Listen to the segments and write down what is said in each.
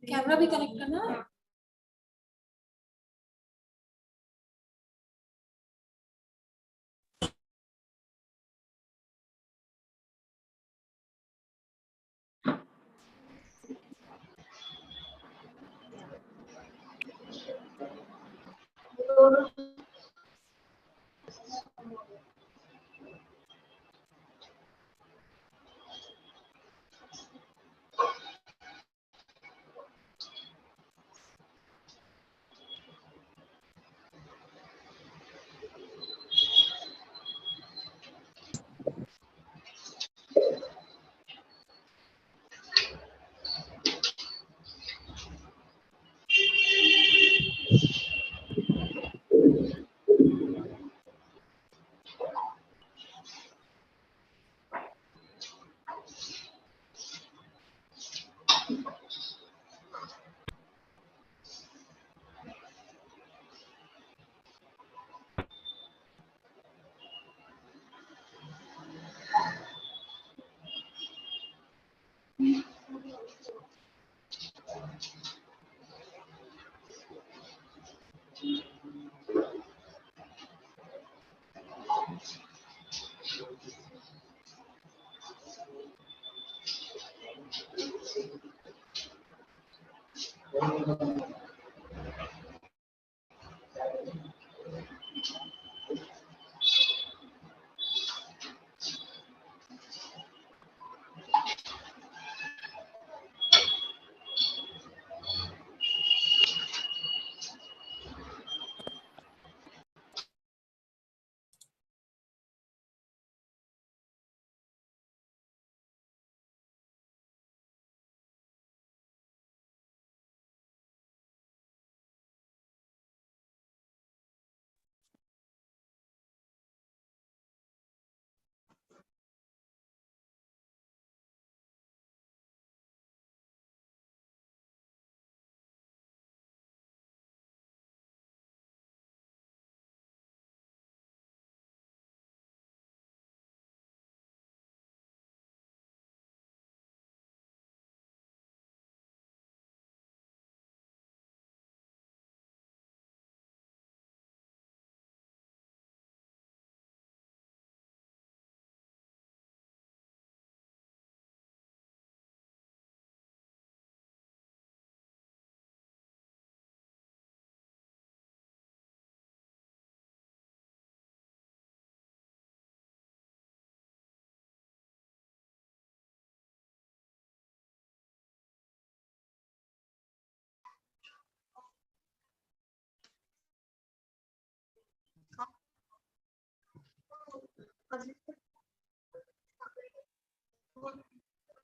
Camera भी connect करना है।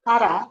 Tara.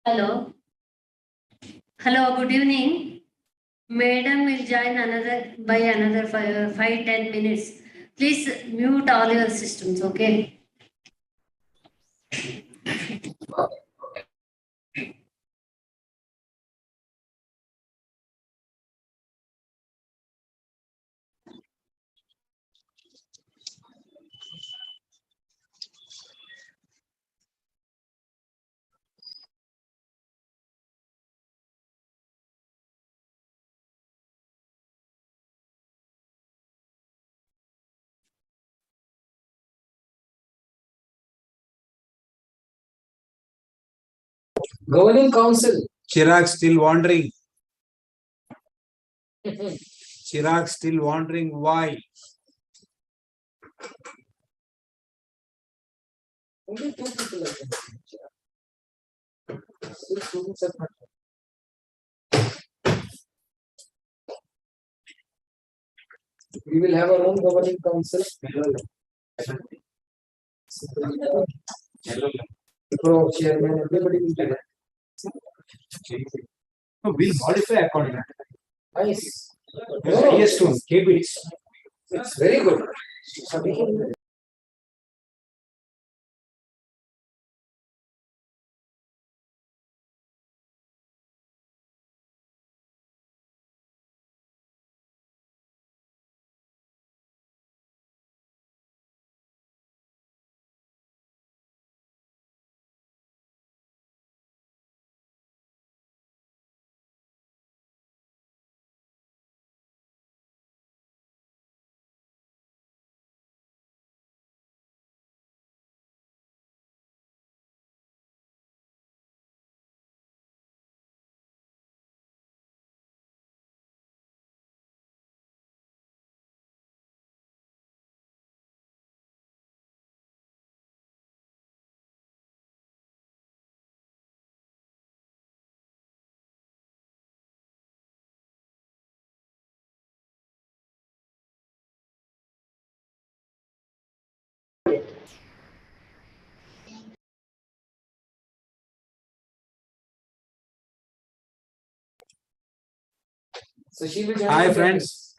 Hello. Hello, good evening. Madam will join another by another 5-10 minutes. Please mute all your systems, okay? Governing Council. Chirag still wondering. Chirag still wondering why. Only 2 people are there. 6 students are not. We will have our own governing council. Pro chairman, everybody will be there. No, we'll modify accordingly. Nice. The highest one, KB. It's very good. So she will join. Hi friends.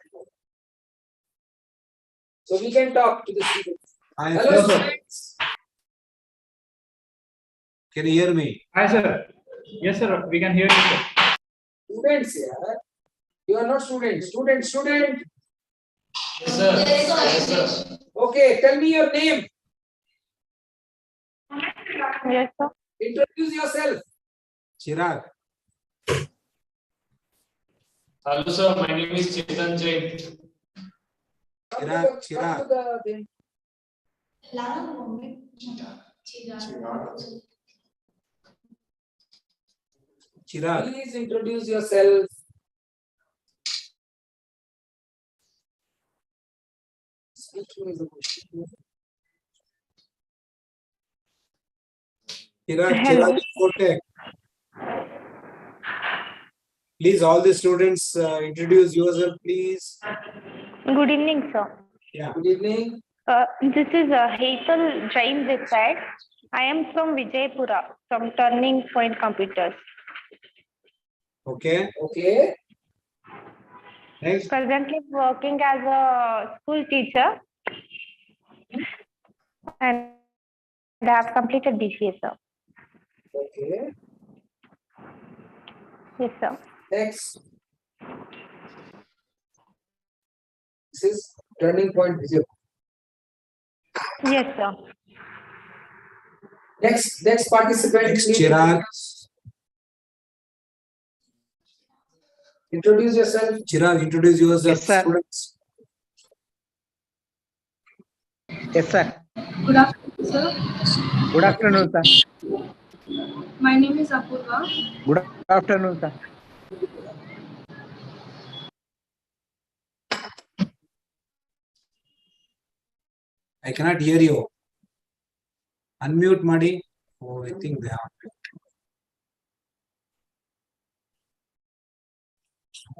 So we can talk to the students. Hi Hello friends. students. Can you hear me? Hi, sir. Yes, sir. We can hear you, sir. Students here. You are not students. Student. Yes, sir. Yes, sir. Okay, tell me your name. Yes, sir. Introduce yourself. Chirag. Hello, sir. My name is Chetan Jain. Chirag. Come to the thing. Chirag. Please introduce yourself. Speak to me the question. Chirag Kotek. Please, all the students, introduce yourself, please. Good evening, sir. Yeah. Good evening. This is Hetal Jain this side. I am from Vijaypura, from Turning Point Computers. Okay. Okay. Next. Presently working as a school teacher, and I have completed BCA, sir. Okay. Yes, sir. Next. This is Turning Point Vijay. Yes, sir. Next participant. Next, please. Chirag. Introduce yourself. Chirag, introduce yourself, Yes, sir. students. Yes, sir. Good afternoon, sir. Good afternoon, sir. My name is Apurva. Good afternoon, sir. I cannot hear you. Unmute, Madi. Oh, I think they are.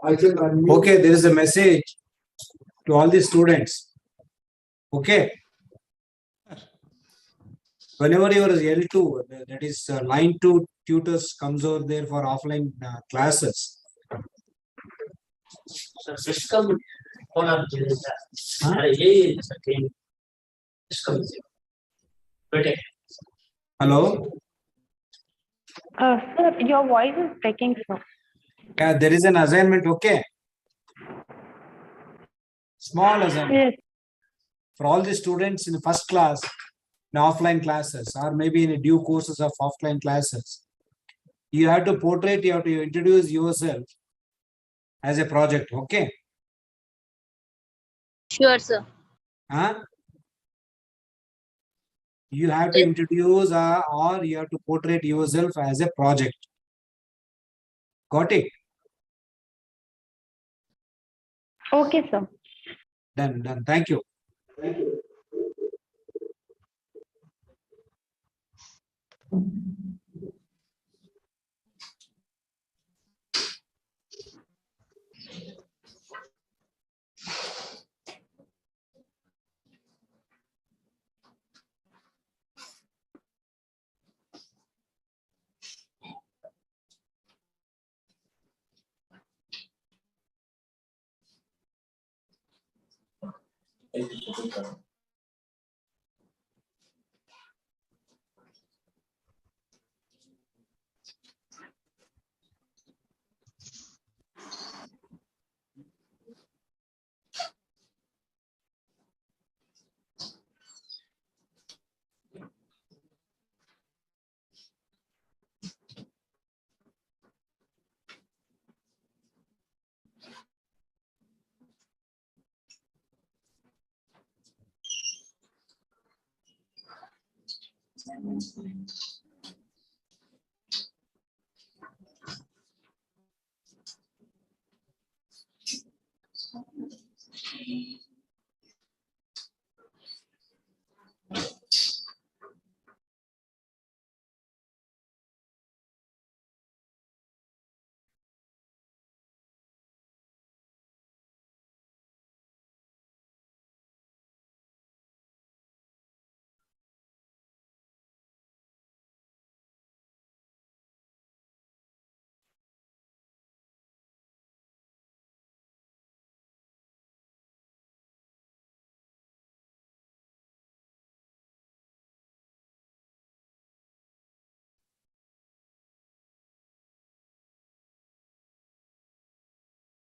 I think unmute. Okay, there is a message to all the students. Okay. Whenever your L2, that is line 2 tutors comes over there for offline classes. Hello. Sir, your voice is breaking, sir. Yeah, there is an assignment. Okay. Small assignment Yes. for all the students in the first class in offline classes, or maybe in a due courses of offline classes. You have to portray, you have to introduce yourself as a project. Okay. Sure, sir. Huh? You have to introduce or you have to portray yourself as a project. Got it? Okay, sir. Done. Thank you.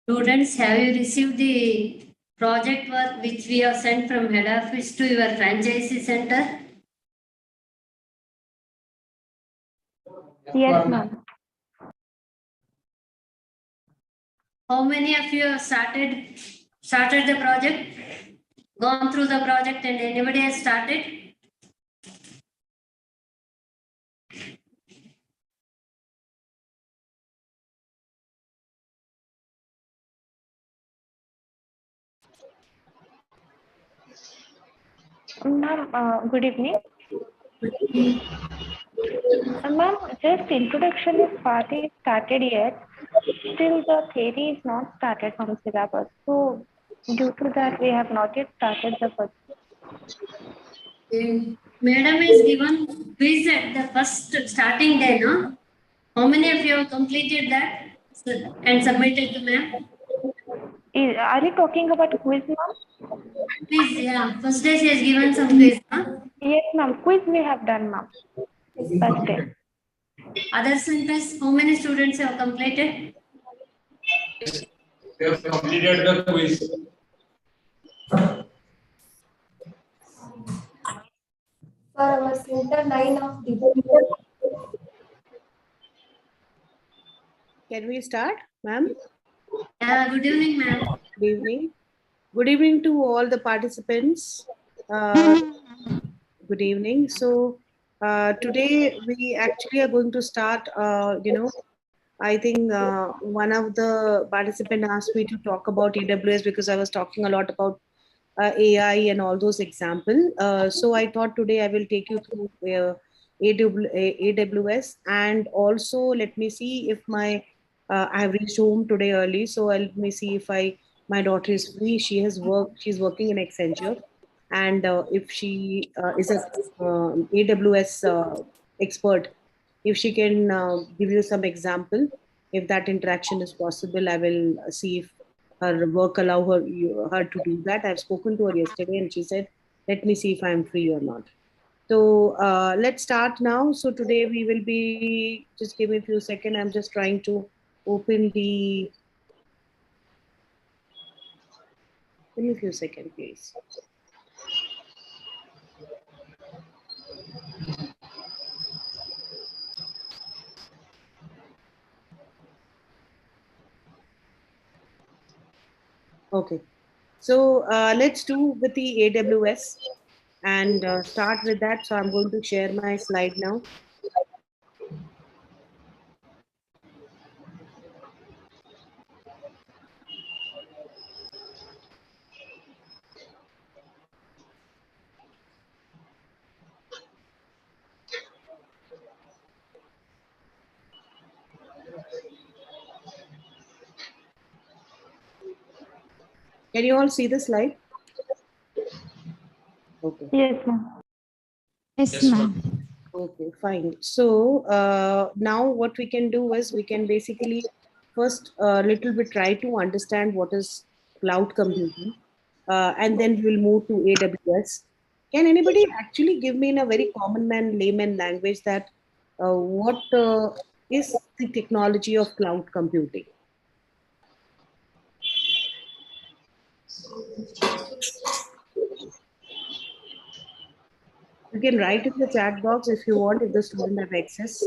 Students, have you received the project work which we have sent from head office to your franchisee center? Yes, ma'am. How many of you have started the project? Gone through the project and anybody has started? Ma'am, good evening. Ma'am, just introduction is part is started yet. Still the theory is not started from syllabus. So due to that, we have not yet started the first. Madam is given quiz at the first starting day, no? How many of you have completed that and submitted to ma'am? Are you talking about quiz, ma'am? Quiz, yeah. First day she has given some quiz, huh? Yes, ma'am. Quiz we have done, ma'am. First day. Other centers, how many students have completed? We have completed the quiz. For our center 9 of December. Can we start, ma'am? Good evening, ma'am. Good evening. Good evening to all the participants. Uh, good evening. So today we actually are going to start, I think one of the participants asked me to talk about AWS because I was talking a lot about AI and all those examples. So I thought today I will take you through AWS, and also let me see if I have reached home today early. So let me see if my daughter is free. She's working in Accenture, and if she is a AWS expert, if she can give you some example, if that interaction is possible, I will see if her work allow her to do that. I've spoken to her yesterday and she said, let me see if I'm free or not. So let's start now. So today we will be, just give me a few seconds. I'm just trying to open the, give me a few seconds, please. Okay. So let's do with the AWS. and start with that. So I'm going to share my slide now. Can you all see the slide? Okay. Yes, ma'am. Yes, ma'am. Okay, fine. So now what we can do is we can basically first a little bit try to understand what is cloud computing, and then we'll move to AWS. Can anybody actually give me in a very common man layman language that what is the technology of cloud computing? You can write in the chat box if you want, if the student have access.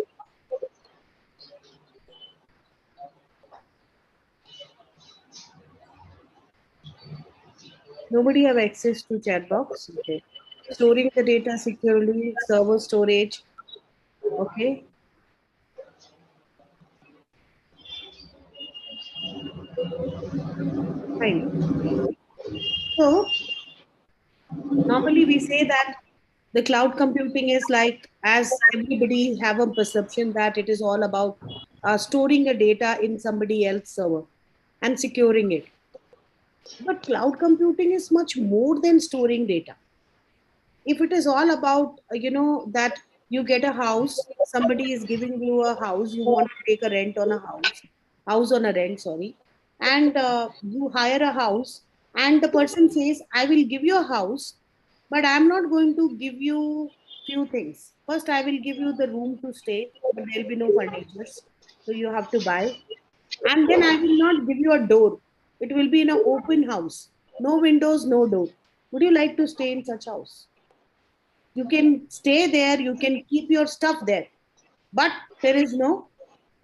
Nobody have access to chat box. Okay. Storing the data securely, server storage. Okay. Fine. So normally we say that the cloud computing is like, as everybody have a perception that it is all about storing a data in somebody else's server and securing it. But cloud computing is much more than storing data. If it is all about that you get a house, somebody is giving you a house, you want to take a rent on a house on a rent, sorry, and you hire a house, and the person says, I will give you a house, but I'm not going to give you few things. First, I will give you the room to stay, but there'll be no furniture, so you have to buy. And then I will not give you a door, it will be in an open house, no windows, no door. Would you like to stay in such house? You can stay there, you can keep your stuff there, but there is no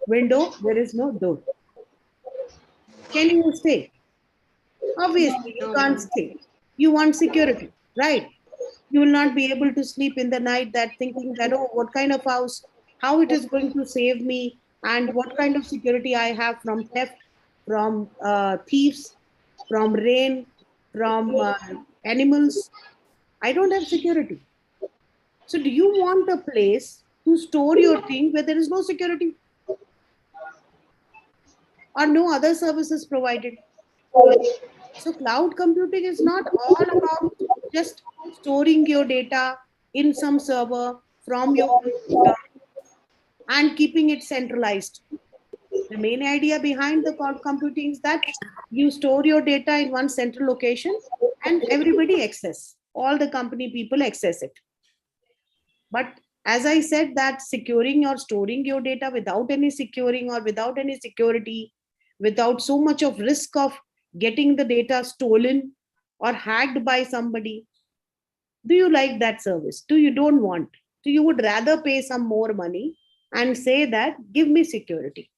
window, there is no door. Can you stay? Obviously, you can't stay. You want security, right? You will not be able to sleep in the night that thinking that, oh, what kind of house, how it is going to save me, and what kind of security I have from theft, from thieves, from rain, from animals. I don't have security. So do you want a place to store your thing where there is no security or no other services provided? So cloud computing is not all about just storing your data in some server from your computer and keeping it centralized. The main idea behind the cloud computing is that you store your data in one central location and everybody access, all the company people access it. But as I said, that securing or storing your data without any securing or without any security, without so much of risk of getting the data stolen or hacked by somebody, do you like that service? Do you don't want? So you would rather pay some more money and say that, give me security.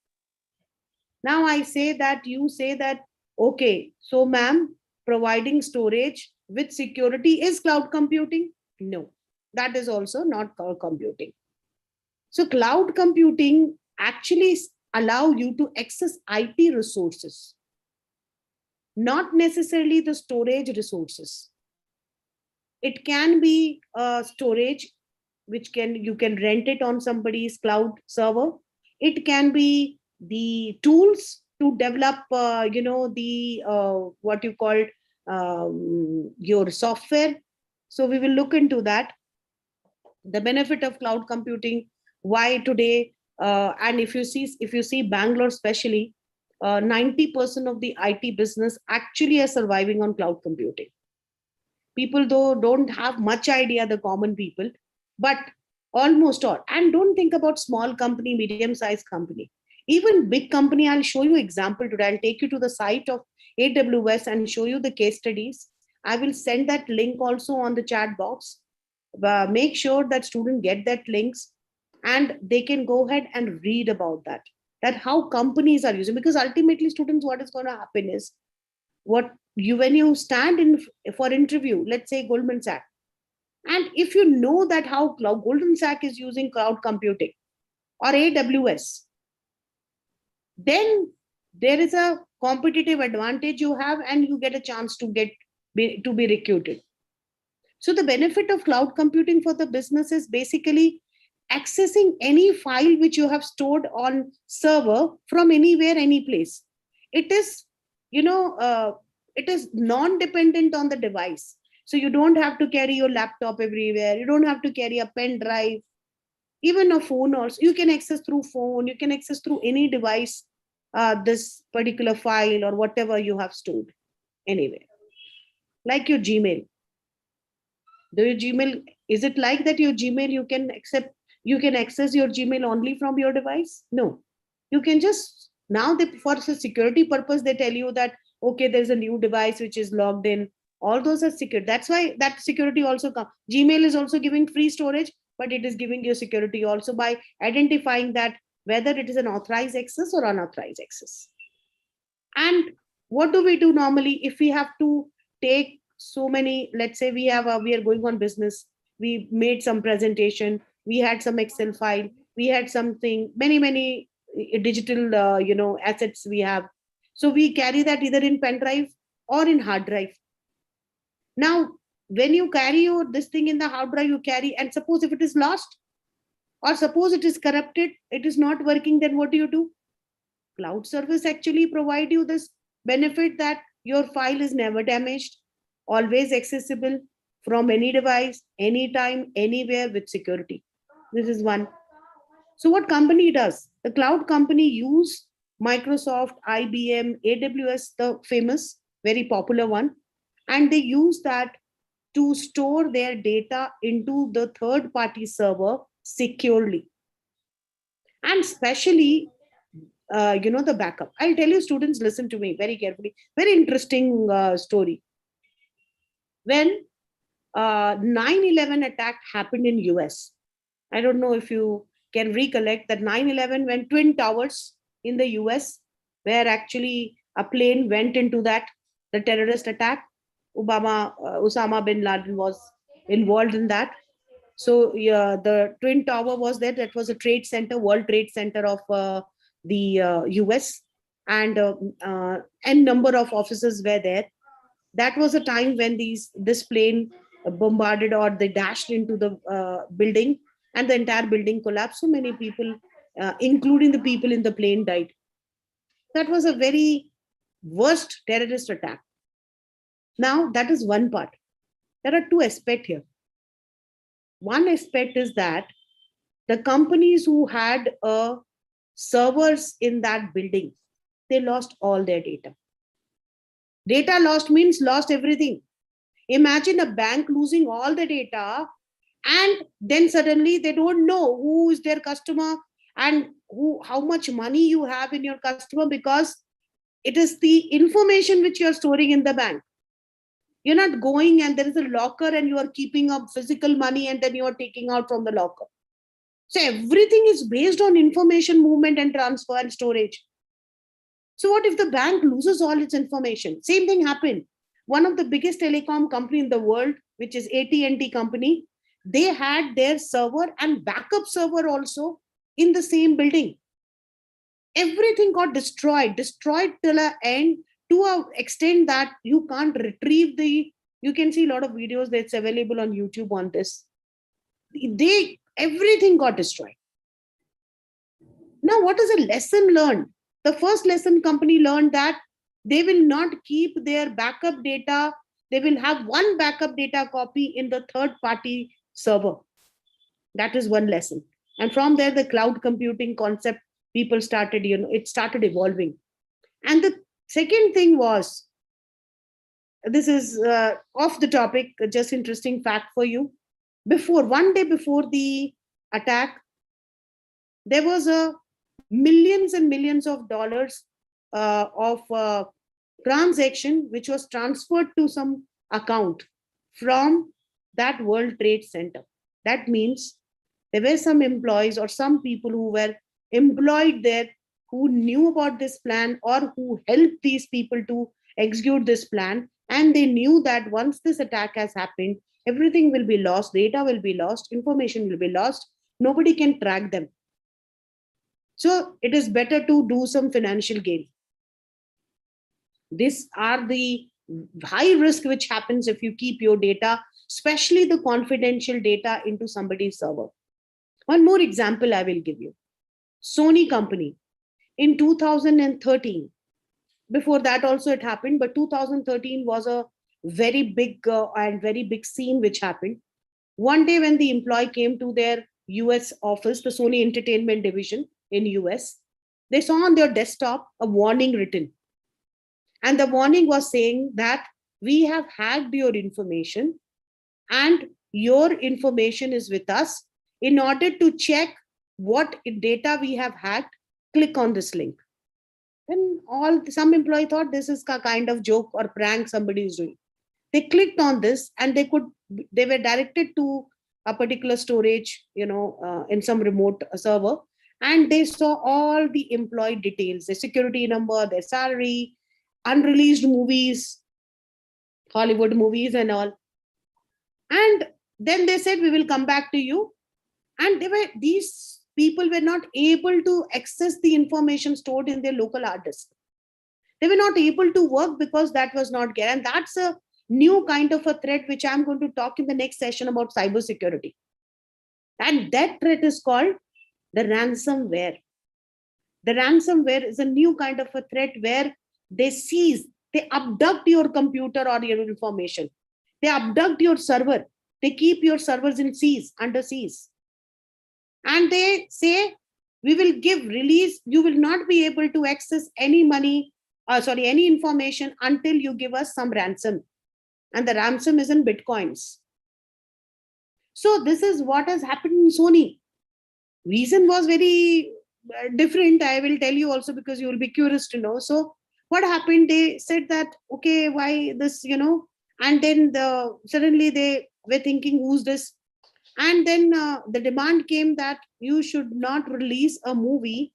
Now I say that, you say that, okay, so ma'am, providing storage with security is cloud computing? No, that is also not cloud computing. So cloud computing actually allow you to access IT resources, not necessarily the storage resources. It can be storage, which you can rent it on somebody's cloud server. It can be the tools to develop, the what you call your software. So we will look into that, the benefit of cloud computing, why today, and if you see Bangalore especially, 90% of the IT business actually are surviving on cloud computing. People though don't have much idea, the common people, but almost all. And don't think about small company, medium sized company, even big company. I'll show you example today. I'll take you to the site of AWS and show you the case studies. I will send that link also on the chat box. Make sure that students get that links and they can go ahead and read about that how companies are using. Because ultimately, students, what is going to happen is, what you when you stand in for interview, let's say Goldman Sachs, And if you know that how Goldman Sachs is using cloud computing or AWS, then there is a competitive advantage you have, and you get a chance to be recruited. So the benefit of cloud computing for the business is basically accessing any file which you have stored on server from anywhere, any place. It is, it is non-dependent on the device. So you don't have to carry your laptop everywhere. You don't have to carry a pen drive, even a phone. Also, you can access through phone. You can access through any device this particular file or whatever you have stored anywhere, like your Gmail. Your Gmail, is it like that your Gmail you can access your Gmail only from your device? No, you can just, now they, for security purpose, they tell you that okay, there's a new device which is logged in. All those are secure. That's why that security also comes. Gmail is also giving free storage, but it is giving you security also by identifying that whether it is an authorized access or unauthorized access. And what do we do normally if we have to take so many, let's say we are going on business, we made some presentation, we had some Excel file, we had something, many digital assets we have. So we carry that either in pen drive or in hard drive. Now when you carry this thing in the hard drive, you carry, and suppose if it is lost, or suppose it is corrupted, it is not working, then what do? Cloud service actually provide you this benefit that your file is never damaged, always accessible from any device, anytime, anywhere, with security. This is one. So what company does? The cloud company use Microsoft, IBM, AWS, the famous, very popular one, and they use that to store their data into the third party server securely. And especially the backup. I'll tell you, students, listen to me very carefully. Very interesting story. When 9/11 attack happened in US, I don't know if you can recollect that 9/11, when Twin Towers in the US, where actually a plane went into that, the terrorist attack, Osama bin Laden was involved in that. So the Twin Tower was there. That was a trade center, World Trade Center of the US, and n number of officers were there. That was a time when this plane bombarded, or they dashed into the building, and the entire building collapsed. So many people, including the people in the plane, died. That was a very worst terrorist attack. Now that is one part. There are two aspects here. One aspect is that the companies who had servers in that building, they lost all their data. Data lost means lost everything. Imagine a bank losing all the data, and then suddenly they don't know who is their customer and how much money you have in your customer, because it is the information which you are storing in the bank. You're not going and there is a locker and you are keeping up physical money and then you are taking out from the locker. So everything is based on information movement and transfer and storage. So what if the bank loses all its information? Same thing happened. One of the biggest telecom company in the world, which is AT&T company, they had their server and backup server also in the same building. Everything got destroyed till the end, to an extent that you can't retrieve you can see a lot of videos that's available on YouTube on this. Everything got destroyed. Now, what is a lesson learned? The first lesson company learned that they will not keep their backup data. They will have one backup data copy in the third party server. That is one lesson. And from there, the cloud computing concept, people started, it started evolving. And the second thing was, this is off the topic, just interesting fact for you. One day before the attack, there was a millions and millions of dollars of transaction which was transferred to some account from that World Trade Center. That means there were some employees or some people who were employed there who knew about this plan or who helped these people to execute this plan, and they knew that once this attack has happened, Everything will be lost, data will be lost, information will be lost. Nobody can track them. So it is better to do some financial gain. These are the high risk which happens if you keep your data, especially the confidential data, into somebody's server. One more example I will give you. Sony company in 2013. Before that also it happened, but 2013 was a very big and very big scene which happened. One day when the employee came to their US office, the Sony Entertainment Division in US, they saw on their desktop a warning written. And the warning was saying that we have hacked your information and your information is with us. In order to check what data we have hacked, click on this link. Then some employee thought this is a kind of joke or prank somebody is doing. They clicked on this and they were directed to a particular storage, in some remote server, and they saw all the employee details, their security number, their salary, unreleased movies, Hollywood movies and all. And then they said, we will come back to you. And these people were not able to access the information stored in their local hard disk. They were not able to work because that was not there. And that's a new kind of a threat, which I'm going to talk in the next session about cybersecurity. And that threat is called the ransomware. The ransomware is a new kind of a threat where they abduct your computer or your information. They abduct your server. They keep your servers in under seas. And they say, we will give release. You will not be able to access any any information until you give us some ransom. And the ransom is in Bitcoins. So this is what has happened in Sony. Reason was very different. I will tell you also because you will be curious to know. So what happened? They said that, okay, why this, and then suddenly they were thinking, who's this? And then the demand came that you should not release a movie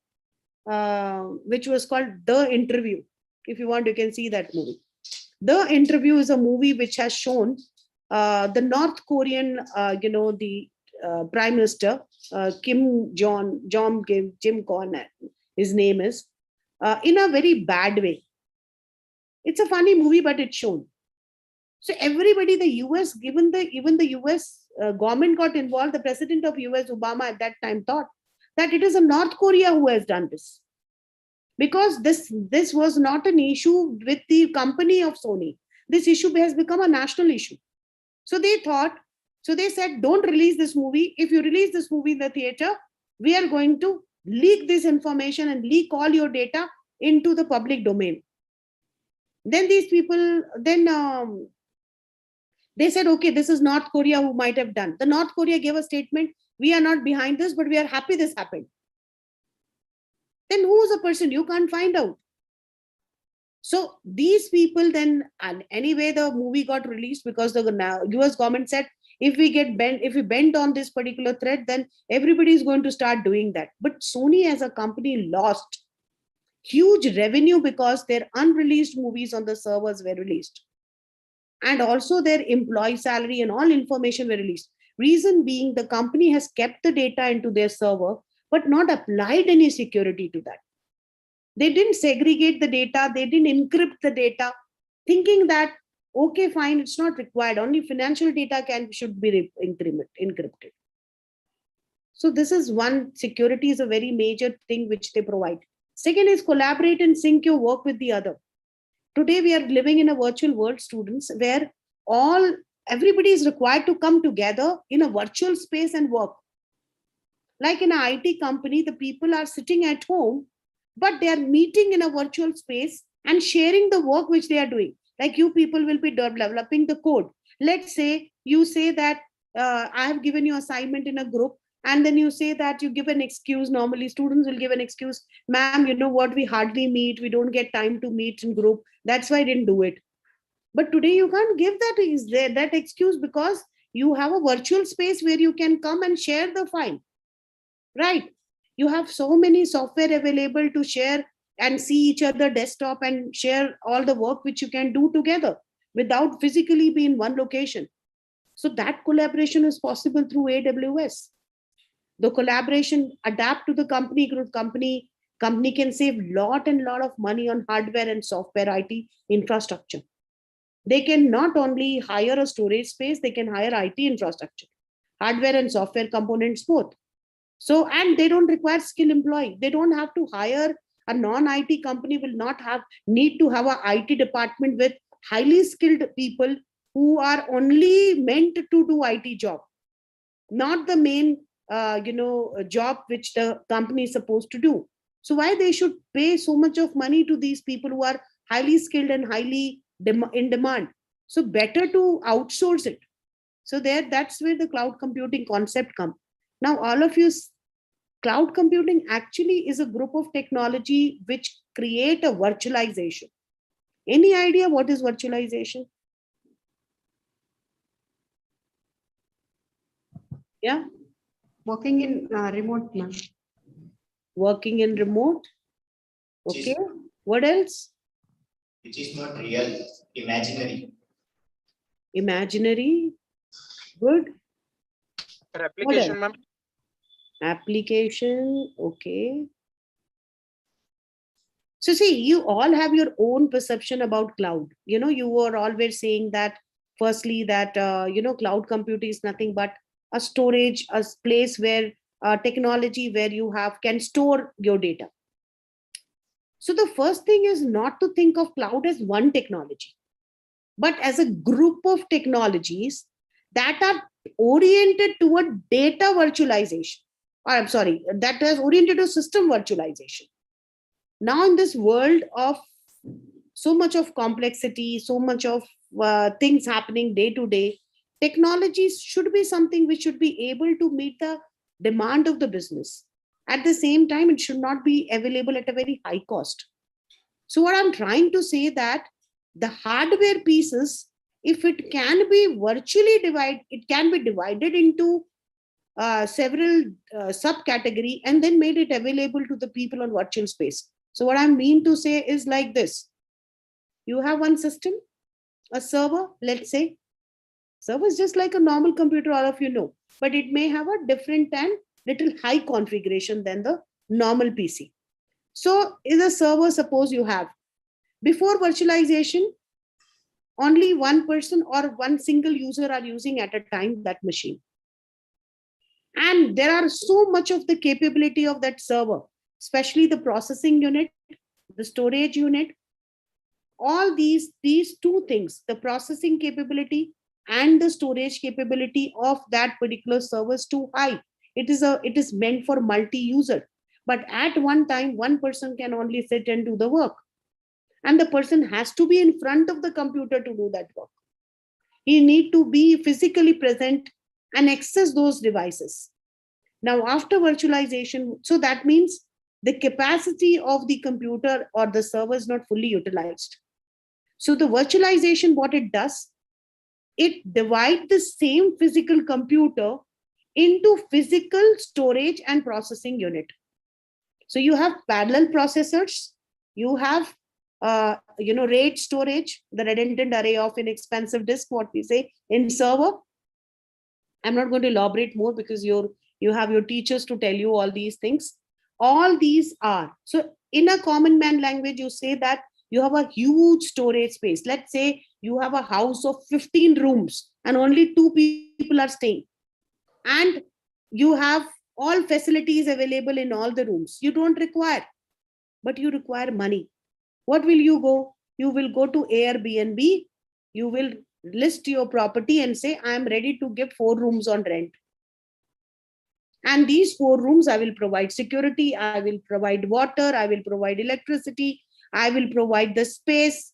which was called The Interview. If you want, you can see that movie. The Interview is a movie which has shown the North Korean, the Prime Minister, Jim Con, his name is, in a very bad way. It's a funny movie, but it's shown. So everybody, the US, even the US government got involved. The president of US, Obama, at that time thought that it is a North Korea who has done this. Because this was not an issue with the company of Sony. This issue has become a national issue. So they said, don't release this movie. If you release this movie in the theater, we are going to leak this information and leak all your data into the public domain. Then these people, they said, okay, this is North Korea who might have done. The North Korea gave a statement, we are not behind this, but we are happy this happened. Then who is the person? You can't find out. So these people then, and anyway, the movie got released because the US government said, if we bend on this particular thread, then everybody is going to start doing that. But Sony as a company lost huge revenue because their unreleased movies on the servers were released. And also their employee salary and all information were released. Reason being, the company has kept the data into their server, but not applied any security to that. They didn't segregate the data. They didn't encrypt the data, thinking that, okay, fine, it's not required. Only financial data should be encrypted. So this is one. Security is a very major thing which they provide. Second is collaborate and sync your work with the other. Today we are living in a virtual world, students, where everybody is required to come together in a virtual space and work. Like in an IT company, the people are sitting at home, but they are meeting in a virtual space and sharing the work which they are doing. Like you people will be developing the code. Let's say you say that I have given you assignment in a group, and then you say that you give an excuse. Normally students will give an excuse, ma'am, you know what, we hardly meet, we don't get time to meet in group, that's why I didn't do it. But today you can't give that excuse, because you have a virtual space where you can come and share the file, right? You have so many software available to share and see each other desktop and share all the work which you can do together without physically be in one location. So that collaboration is possible through AWS. The collaboration adapt to the company group. Company can save lot and lot of money on hardware and software IT infrastructure. They can not only hire a storage space, they can hire IT infrastructure, hardware and software components both. So, and they don't require skill employee. They don't have to hire a non-IT company will not have need to have a IT department with highly skilled people who are only meant to do IT job, not the main job which the company is supposed to do. So why they should pay so much of money to these people who are highly skilled and highly in demand? So better to outsource it. So that's where the cloud computing concept comes. Now all of you, cloud computing actually is a group of technology which create a virtualization. Any idea what is virtualization? Yeah, Working in remote, ma'am. working in remote. Okay, what else? Which is not real, imaginary. Imaginary. Good. Application, ma'am. Application. Okay. So see, you all have your own perception about cloud. You were always saying that firstly that cloud computing is nothing but a storage, a place where technology where you can store your data. So the first thing is not to think of cloud as one technology, but as a group of technologies that are oriented toward data virtualization. Or I'm sorry, that is oriented to system virtualization. Now in this world of so much of complexity, so much of things happening day to day, technologies should be something which should be able to meet the demand of the business. At the same time, it should not be available at a very high cost. So what I'm trying to say that the hardware pieces, if it can be virtually divided, it can be divided into several subcategory and then made it available to the people on virtual space. So what I mean to say is like this. You have one system, a server, let's say. Server is just like a normal computer, all of you know, but it may have a different and little high configuration than the normal PC. So is a server, suppose you have, before virtualization, only one person or one single user are using at a time that machine. And there are so much of the capability of that server, especially the processing unit, the storage unit, all these two things, the processing capability and the storage capability of that particular server is too high. It is meant for multi-user, but at one time one person can only sit and do the work, and the person has to be in front of the computer to do that work. He need to be physically present and access those devices. Now after virtualization, so that means the capacity of the computer or the server is not fully utilized. So the virtualization, what it does, it divides the same physical computer into physical storage and processing unit. So you have parallel processors, you have RAID storage, the redundant array of inexpensive disk, what we say in server. I'm not going to elaborate more because you have your teachers to tell you all these things. All these are, so in a common man language, you say that you have a huge storage space. Let's say you have a house of 15 rooms and only 2 people are staying. And you have all facilities available in all the rooms. You don't require, but you require money. What will you go? You will go to Airbnb. You will list your property and say, I am ready to give 4 rooms on rent. And these 4 rooms, I will provide security, I will provide water, I will provide electricity, I will provide the space.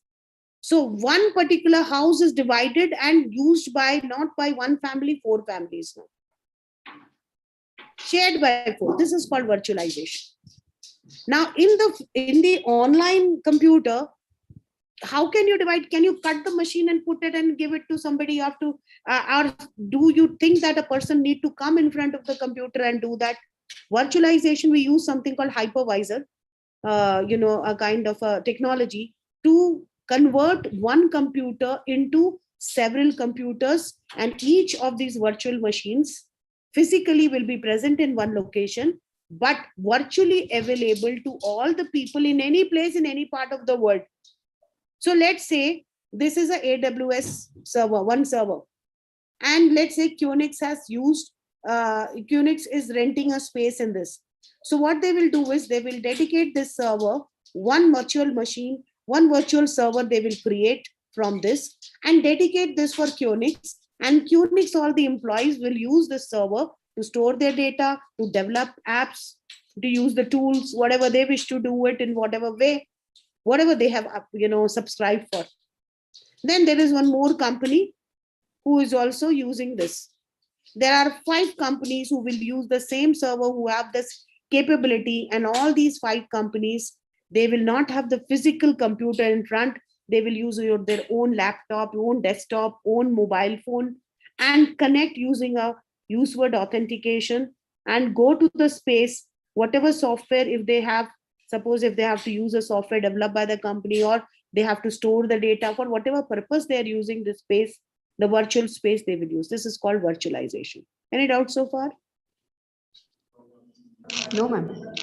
So one particular house is divided and used by, not by one family, 4 families now. Shared by 4. This is called virtualization. Now in the online computer, how can you divide? Can you cut the machine and put it and give it to somebody? You have to, or do you think that a person need to come in front of the computer and do that? Virtualization, we use something called hypervisor, a kind of a technology to convert one computer into several computers, and each of these virtual machines physically will be present in one location, but virtually available to all the people in any place, in any part of the world. So let's say this is a AWS server, one server. And let's say QNX has used, QNX is renting a space in this. So what they will do is they will dedicate this server, one virtual machine, one virtual server they will create from this and dedicate this for QNX. And QNX, all the employees will use this server to store their data, to develop apps, to use the tools, whatever they wish to do it in whatever way, whatever they have, subscribed for. Then there is one more company who is also using this. There are 5 companies who will use the same server, who have this capability, and all these 5 companies, they will not have the physical computer in front. They will use their own laptop, own desktop, own mobile phone, and connect using a use word authentication and go to the space, whatever software, if they have, suppose if they have to use a software developed by the company, or they have to store the data for whatever purpose they are using this space, the virtual space they will use. This is called virtualization. Any doubts so far? No, ma'am.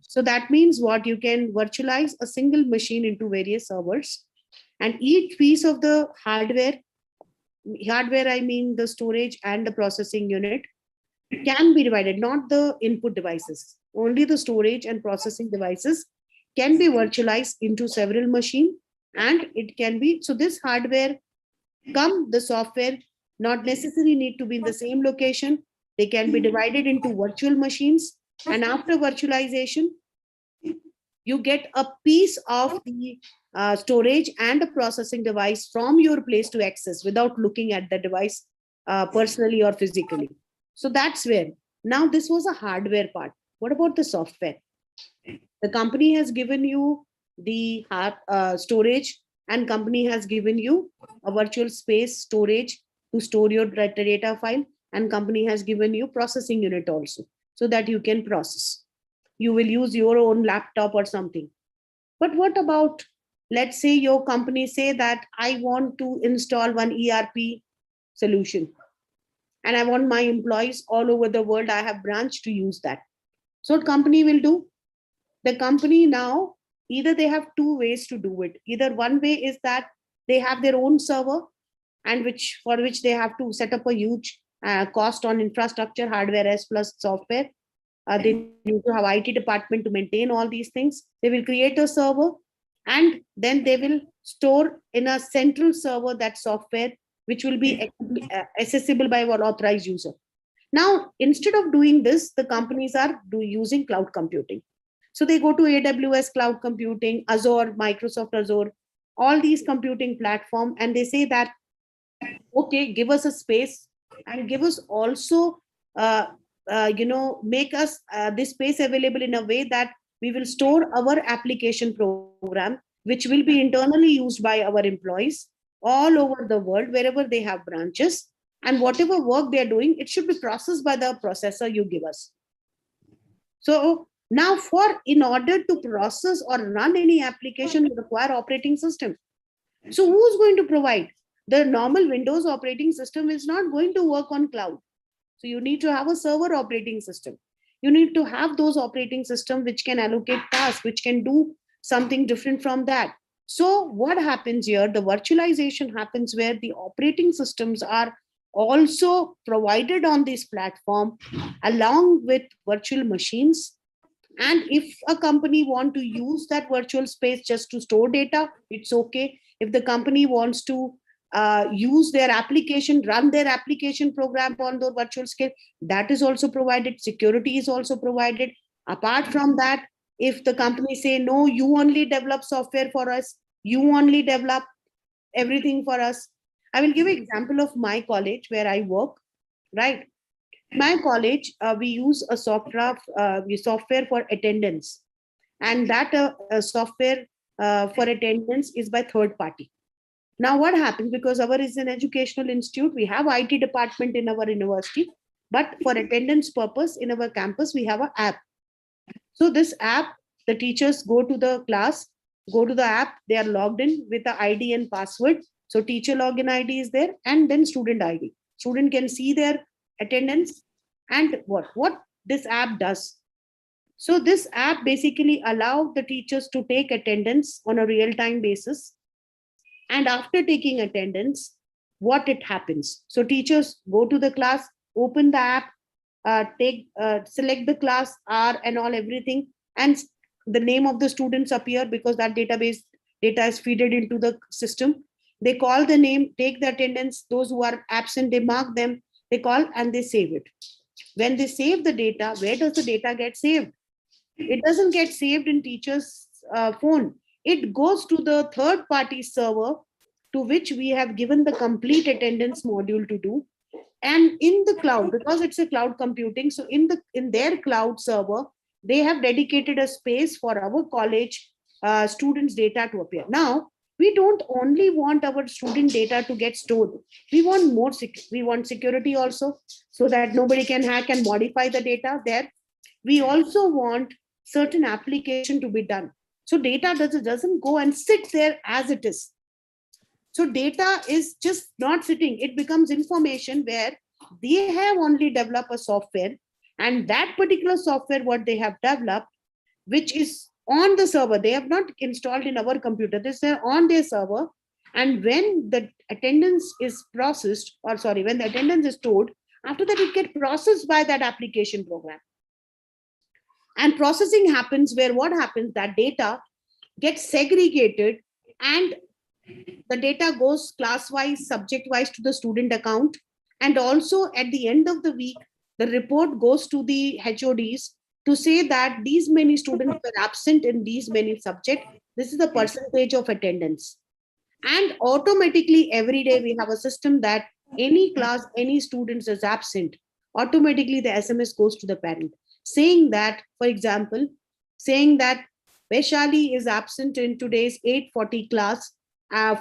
So that means what? You can virtualize a single machine into various servers, and each piece of the hardware I mean the storage and the processing unit, can be divided, not the input devices, only the storage and processing devices can be virtualized into several machines. And it can be, so this hardware the software not necessarily need to be in the same location. They can be divided into virtual machines, and after virtualization you get a piece of the storage and a processing device from your place to access without looking at the device personally or physically. So that's where, now this was a hardware part. What about the software? The company has given you the storage, and company has given you a virtual space storage to store your data file, and company has given you processing unit also, so that you can process. You will use your own laptop or something. But what about, let's say your company say that I want to install one ERP solution, and I want my employees all over the world, I have branch to use that. So what company will do? The company now, either they have 2 ways to do it. Either one way is that they have their own server, and for which they have to set up a huge cost on infrastructure, hardware as plus software. They need to have IT department to maintain all these things. They will create a server, and then they will store in a central server that software, which will be accessible by one authorized user. Now, instead of doing this, the companies are using cloud computing. So they go to AWS cloud computing, Azure, Microsoft Azure, all these computing platform, and they say that, okay, give us a space and give us also, make us this space available in a way that we will store our application program, which will be internally used by our employees all over the world, wherever they have branches. And whatever work they're doing, it should be processed by the processor you give us. So now in order to process or run any application, you require operating system. So who's going to provide? The normal Windows operating system is not going to work on cloud. So you need to have a server operating system. You need to have those operating system which can allocate tasks, which can do something different from that. So what happens here? The virtualization happens where the operating systems are also provided on this platform along with virtual machines. And if a company want to use that virtual space just to store data, it's okay. If the company wants to use their application, run their application program on the virtual scale, that is also provided. Security is also provided. Apart from that, if the company say, no, you only develop software for us, you only develop everything for us. I will give an example of my college where I work, right? My college, we use a software for attendance, and that software for attendance is by third party. Now what happens, because our is an educational institute, we have IT department in our university, but for attendance purpose in our campus, we have an app. So this app, the teachers go to the class, go to the app, they are logged in with the ID and password. So teacher login ID is there, and then student ID. Student can see their attendance and what this app does. So this app basically allows the teachers to take attendance on a real-time basis. And after taking attendance, what it happens. So teachers go to the class, open the app, select the class, hour and all everything, and the name of the students appear because that database data is fed into the system. They call the name, take the attendance. Those who are absent, they mark them, they call and they save it. When they save the data, where does the data get saved? It doesn't get saved in teacher's phone. It goes to the third party server to which we have given the complete attendance module to do. And in the cloud, because it's a cloud computing, so in their cloud server, they have dedicated a space for our college students' data to appear. Now, we don't only want our student data to get stored. We want more, we want security also, so that nobody can hack and modify the data there. We also want certain application to be done. So data doesn't go and sit there as it is. So data is just not sitting. It becomes information where they have only developed a software, and that particular software, what they have developed, which is on the server, they have not installed in our computer. This is on their server. And when the attendance is processed, or sorry, when the attendance is stored, after that it gets processed by that application program. And processing happens where what happens, that data gets segregated and the data goes class wise, subject wise to the student account. And also at the end of the week, the report goes to the HODs to say that these many students were absent in these many subjects. This is the percentage of attendance. And automatically every day we have a system that any class, any students is absent, automatically the SMS goes to the parent saying that, for example, saying that Vaishali is absent in today's 8:40 class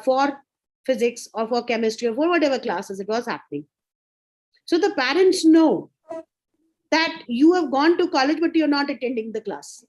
for physics or for chemistry or for whatever classes it was happening. So the parents know that you have gone to college, but you're not attending the class.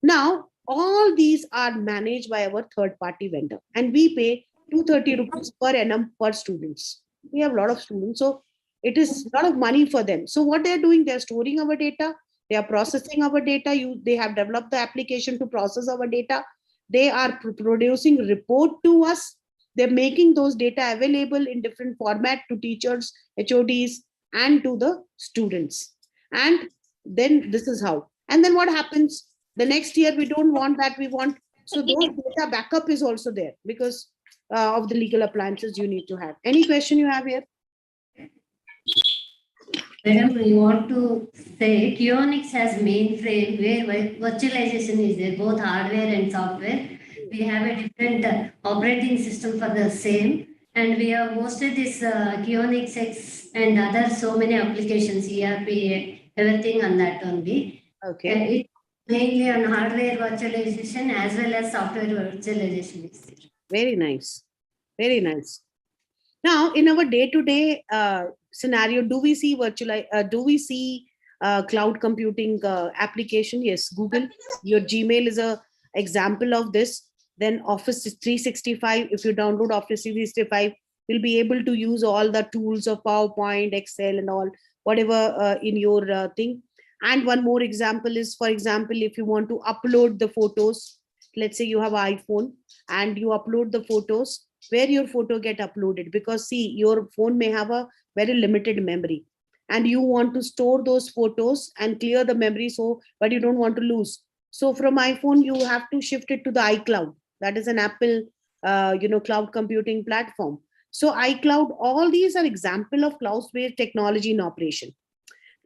Now, all these are managed by our third party vendor, and we pay 230 rupees per annum per students. We have a lot of students, so it is a lot of money for them. So what they're doing, they're storing our data, they are processing our data. They have developed the application to process our data. They are producing report to us. They're making those data available in different format to teachers, HODs, and to the students. And then this is how. And then what happens? The next year, we don't want that. We want, so those data backup is also there because of the legal appliances you need to have. Any question you have here? Madam, we want to say Kionix has mainframe where virtualization is there, both hardware and software. We have a different operating system for the same, and we have hosted this Kionix X and other so many applications, ERP, everything on that only. Okay. It's mainly on hardware virtualization as well as software virtualization. Very nice. Very nice. Now, in our day-to-day scenario, do we see cloud computing application? Yes, Google. Your Gmail is a example of this. Then Office 365. If you download Office 365, you'll be able to use all the tools of PowerPoint, Excel, and all whatever in your thing. And one more example is, for example, if you want to upload the photos, let's say you have an iPhone and you upload the photos, where your photo get uploaded, because see, your phone may have a very limited memory and you want to store those photos and clear the memory, so but you don't want to lose. So from iPhone you have to shift it to the iCloud. That is an Apple cloud computing platform. So iCloud, all these are example of cloud based technology in operation.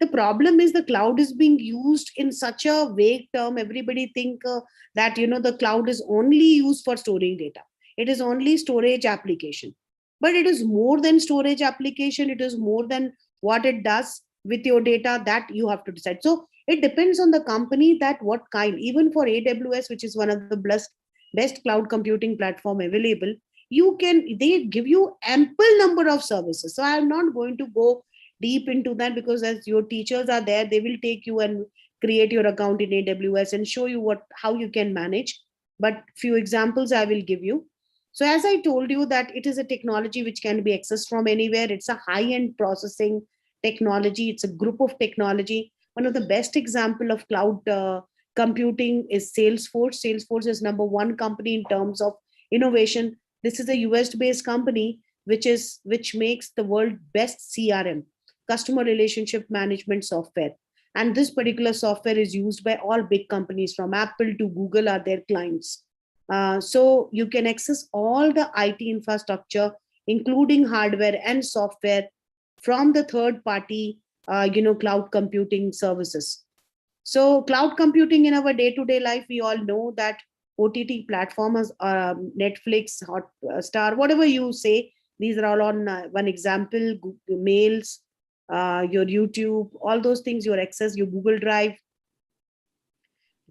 The problem is the cloud is being used in such a vague term. Everybody think that the cloud is only used for storing data. It is only storage application, but it is more than storage application. It is more than what it does with your data that you have to decide. So it depends on the company that what kind. Even for AWS, which is one of the best cloud computing platform available, they give you ample number of services. So I am not going to go deep into that, because as your teachers are there, they will take you and create your account in AWS and show you how you can manage. But few examples I will give you. So as I told you that it is a technology which can be accessed from anywhere. It's a high-end processing technology. It's a group of technology. One of the best example of cloud computing is Salesforce. Salesforce is number one company in terms of innovation. This is a US based company which makes the world best CRM, customer relationship management software. And this particular software is used by all big companies from Apple to Google are their clients. So you can access all the IT infrastructure, including hardware and software, from the third party, cloud computing services. So cloud computing in our day-to-day life, we all know that OTT platforms, Netflix, Hotstar, whatever you say, these are all on one example, Google Mails, your YouTube, all those things, your access, your Google Drive,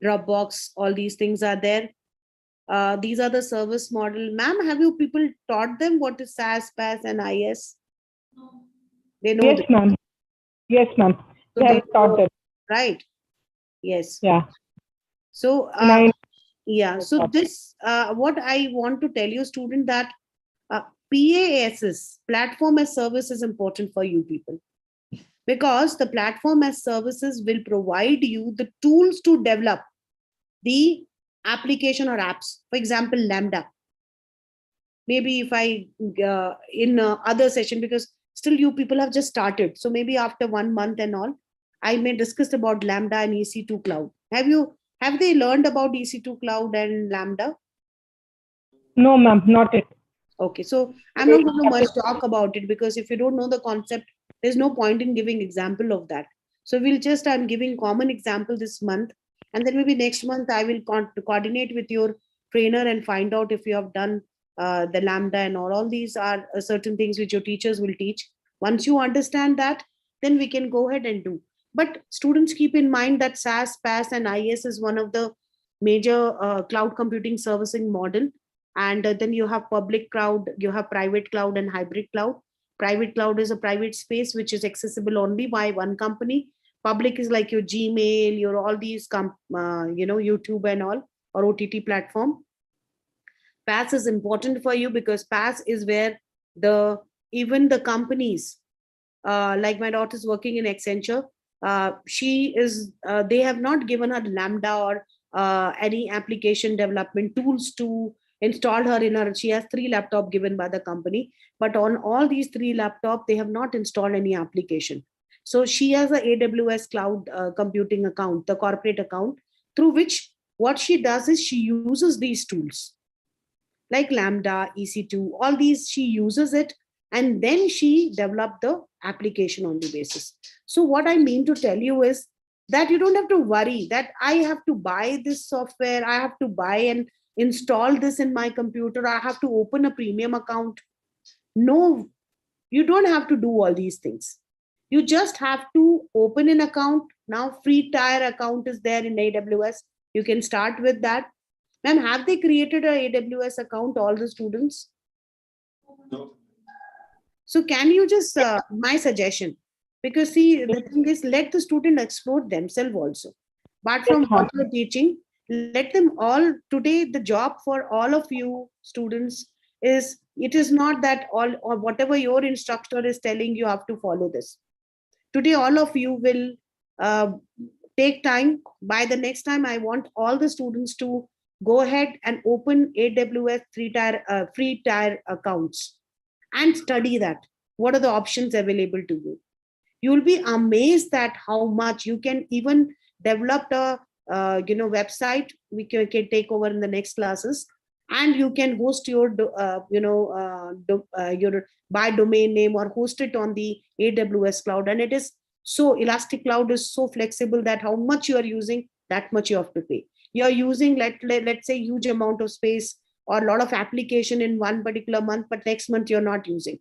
Dropbox, all these things are there. These are the service model. Ma'am, have you people taught them what is SaaS, PaaS, and IS? They know. Yes, ma'am. Yes, ma'am. So We have taught them. Right. Yes. Yeah. So, yeah. So this, what I want to tell you, student, that PaaS, platform as service, is important for you people, because the platform as services will provide you the tools to develop the application or apps. For example, Lambda. Maybe if I in other session, because still you people have just started, so maybe after 1 month and all, I may discuss about Lambda and EC2 cloud. Have they learned about EC2 cloud and Lambda? No, ma'am, not it. Okay, so I'm not going to much talk about it, because if you don't know the concept, there's no point in giving example of that. So I'm giving common example this month, and then maybe next month I will coordinate with your trainer and find out if you have done the Lambda and all these are certain things which your teachers will teach. Once you understand that, then we can go ahead and do. But students, keep in mind that SaaS, PaaS, and IS is one of the major cloud computing servicing model. And then you have public cloud, you have private cloud and hybrid cloud. Private cloud is a private space which is accessible only by one company. Public is like your Gmail, your all these YouTube and all, or OTT platform. PaaS is important for you because PaaS is where even the companies, like my daughter is working in Accenture, they have not given her Lambda or any application development tools to install her in her. She has 3 laptops given by the company, but on all these 3 laptops, they have not installed any application. So she has a AWS cloud computing account, the corporate account, through which what she does is she uses these tools like Lambda, EC2, all these, she uses it, and then she developed the application on the basis. So what I mean to tell you is that you don't have to worry that I have to buy this software, I have to buy and install this in my computer, I have to open a premium account. No, you don't have to do all these things. You just have to open an account. Now free tier account is there in AWS. You can start with that. Ma'am, have they created a AWS account, all the students? No. So can you just, my suggestion, because see, the thing is, let the student explore themselves also. But from what you're teaching, let them all, today, the job for all of you students is, it is not that all or whatever your instructor is telling you have to follow this. Today, all of you will take time. By the next time, I want all the students to go ahead and open AWS free tier accounts and study that. What are the options available to you? You will be amazed at how much you can even develop a website. We can take over in the next classes, and you can host your your by domain name or host it on the AWS cloud. And it is so Elastic Cloud is so flexible that how much you are using, that much you have to pay. You are using let's say huge amount of space or a lot of application in one particular month, but next month you're not using.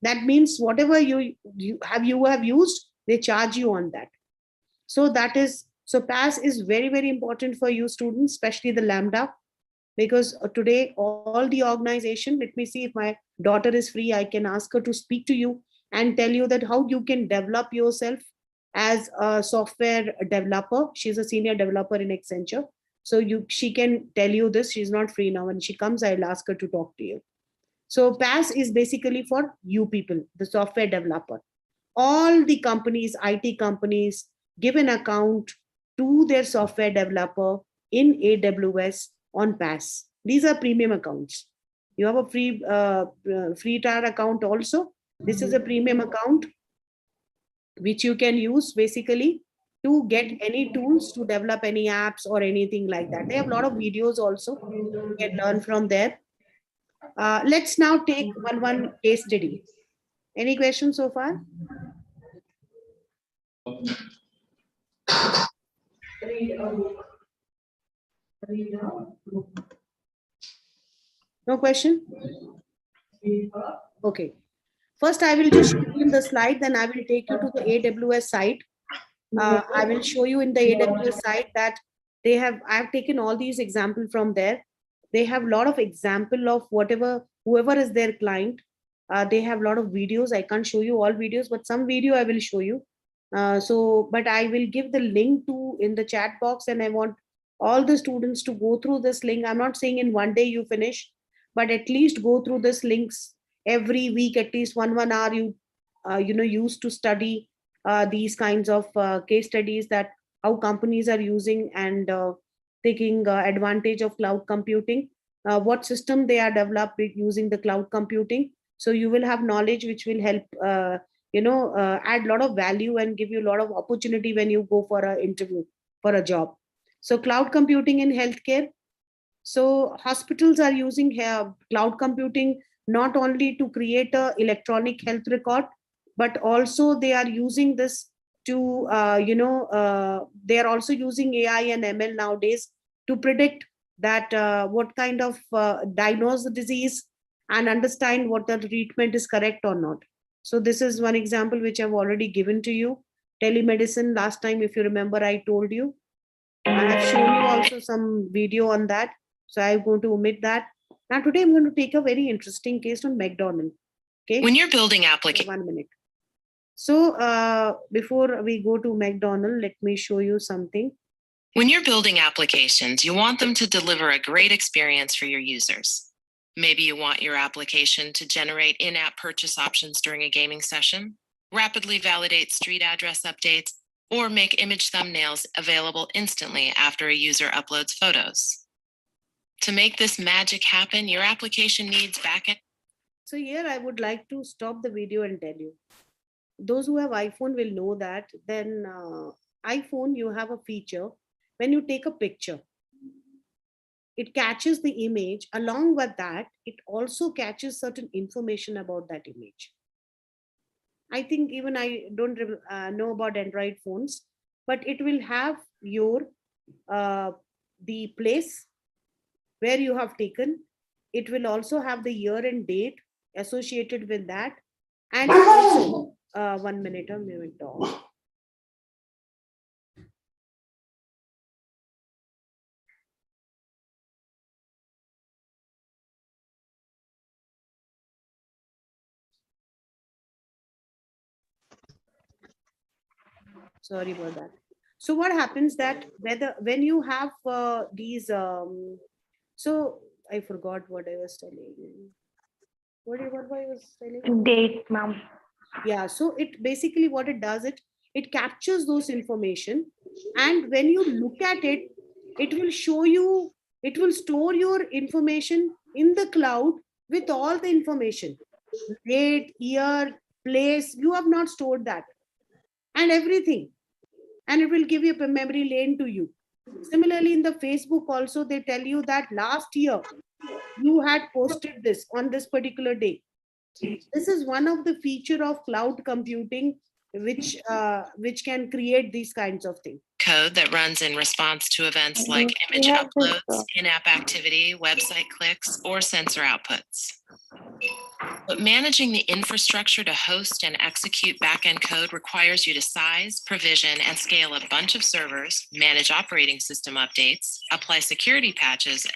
That means whatever you have used, they charge you on that. So PaaS is very, very important for you students, especially the Lambda, because today all the organization, let me see if my daughter is free, I can ask her to speak to you and tell you that how you can develop yourself as a software developer. She's a senior developer in Accenture. So she can tell you this. She's not free now. When she comes, I'll ask her to talk to you. So PaaS is basically for you people, the software developer. All the companies, IT companies, give an account to their software developer in AWS on PaaS. These are premium accounts. You have a free trial account also. This is a premium account which you can use basically to get any tools to develop any apps or anything like that. They have a lot of videos also. You can learn from there. Let's now take one case study. Any questions so far? No question? Okay. First, I will just show you in the slide, then I will take you to the AWS site. I will show you in the AWS site that they have, I've taken all these examples from there. They have a lot of example of whoever is their client. They have a lot of videos. I can't show you all videos, but some video I will show you. But I will give the link to in the chat box, and I want all the students to go through this link. I'm not saying in one day you finish, but at least go through this links every week, at least 1 hour you use to study these kinds of case studies, that how companies are using and taking advantage of cloud computing, what system they are developing using the cloud computing. So you will have knowledge which will help add a lot of value and give you a lot of opportunity when you go for an interview for a job. So cloud computing in healthcare. So hospitals are using cloud computing not only to create a electronic health record, but also they are using this to they are also using AI and ML nowadays to predict that what kind of diagnose the disease and understand what the treatment is correct or not. So this is one example which I've already given to you. Telemedicine, last time if you remember I told you. I have shown you also some video on that, so I'm going to omit that. Now today I'm going to take a very interesting case on McDonald's. Okay. When you're building applications. 1 minute. So before we go to McDonald's, let me show you something. When you're building applications, you want them to deliver a great experience for your users. Maybe you want your application to generate in-app purchase options during a gaming session, rapidly validate street address updates, or make image thumbnails available instantly after a user uploads photos. To make this magic happen, your application needs backend. So here I would like to stop the video and tell you. Those who have iPhone will know that then iPhone, you have a feature when you take a picture, it catches the image. Along with that, it also catches certain information about that image. I think even I don't know about Android phones, but it will have your the place where you have taken. It will also have the year and date associated with that. And also, 1 minute, a minute. Sorry about that. So what happens that when you have these, so I forgot what I was telling you. What I was telling? Date, ma'am. Yeah, so it basically what it does, it captures those information, and when you look at it, it will show you, it will store your information in the cloud with all the information, date, year, place. You have not stored that, and everything, and it will give you a memory lane to you. Similarly, in the Facebook also, they tell you that last year you had posted this on this particular day. This is one of the feature of cloud computing, which can create these kinds of things. Code that runs in response to events like image uploads, in-app activity, website clicks, or sensor outputs. But managing the infrastructure to host and execute backend code requires you to size, provision, and scale a bunch of servers, manage operating system updates, apply security patches.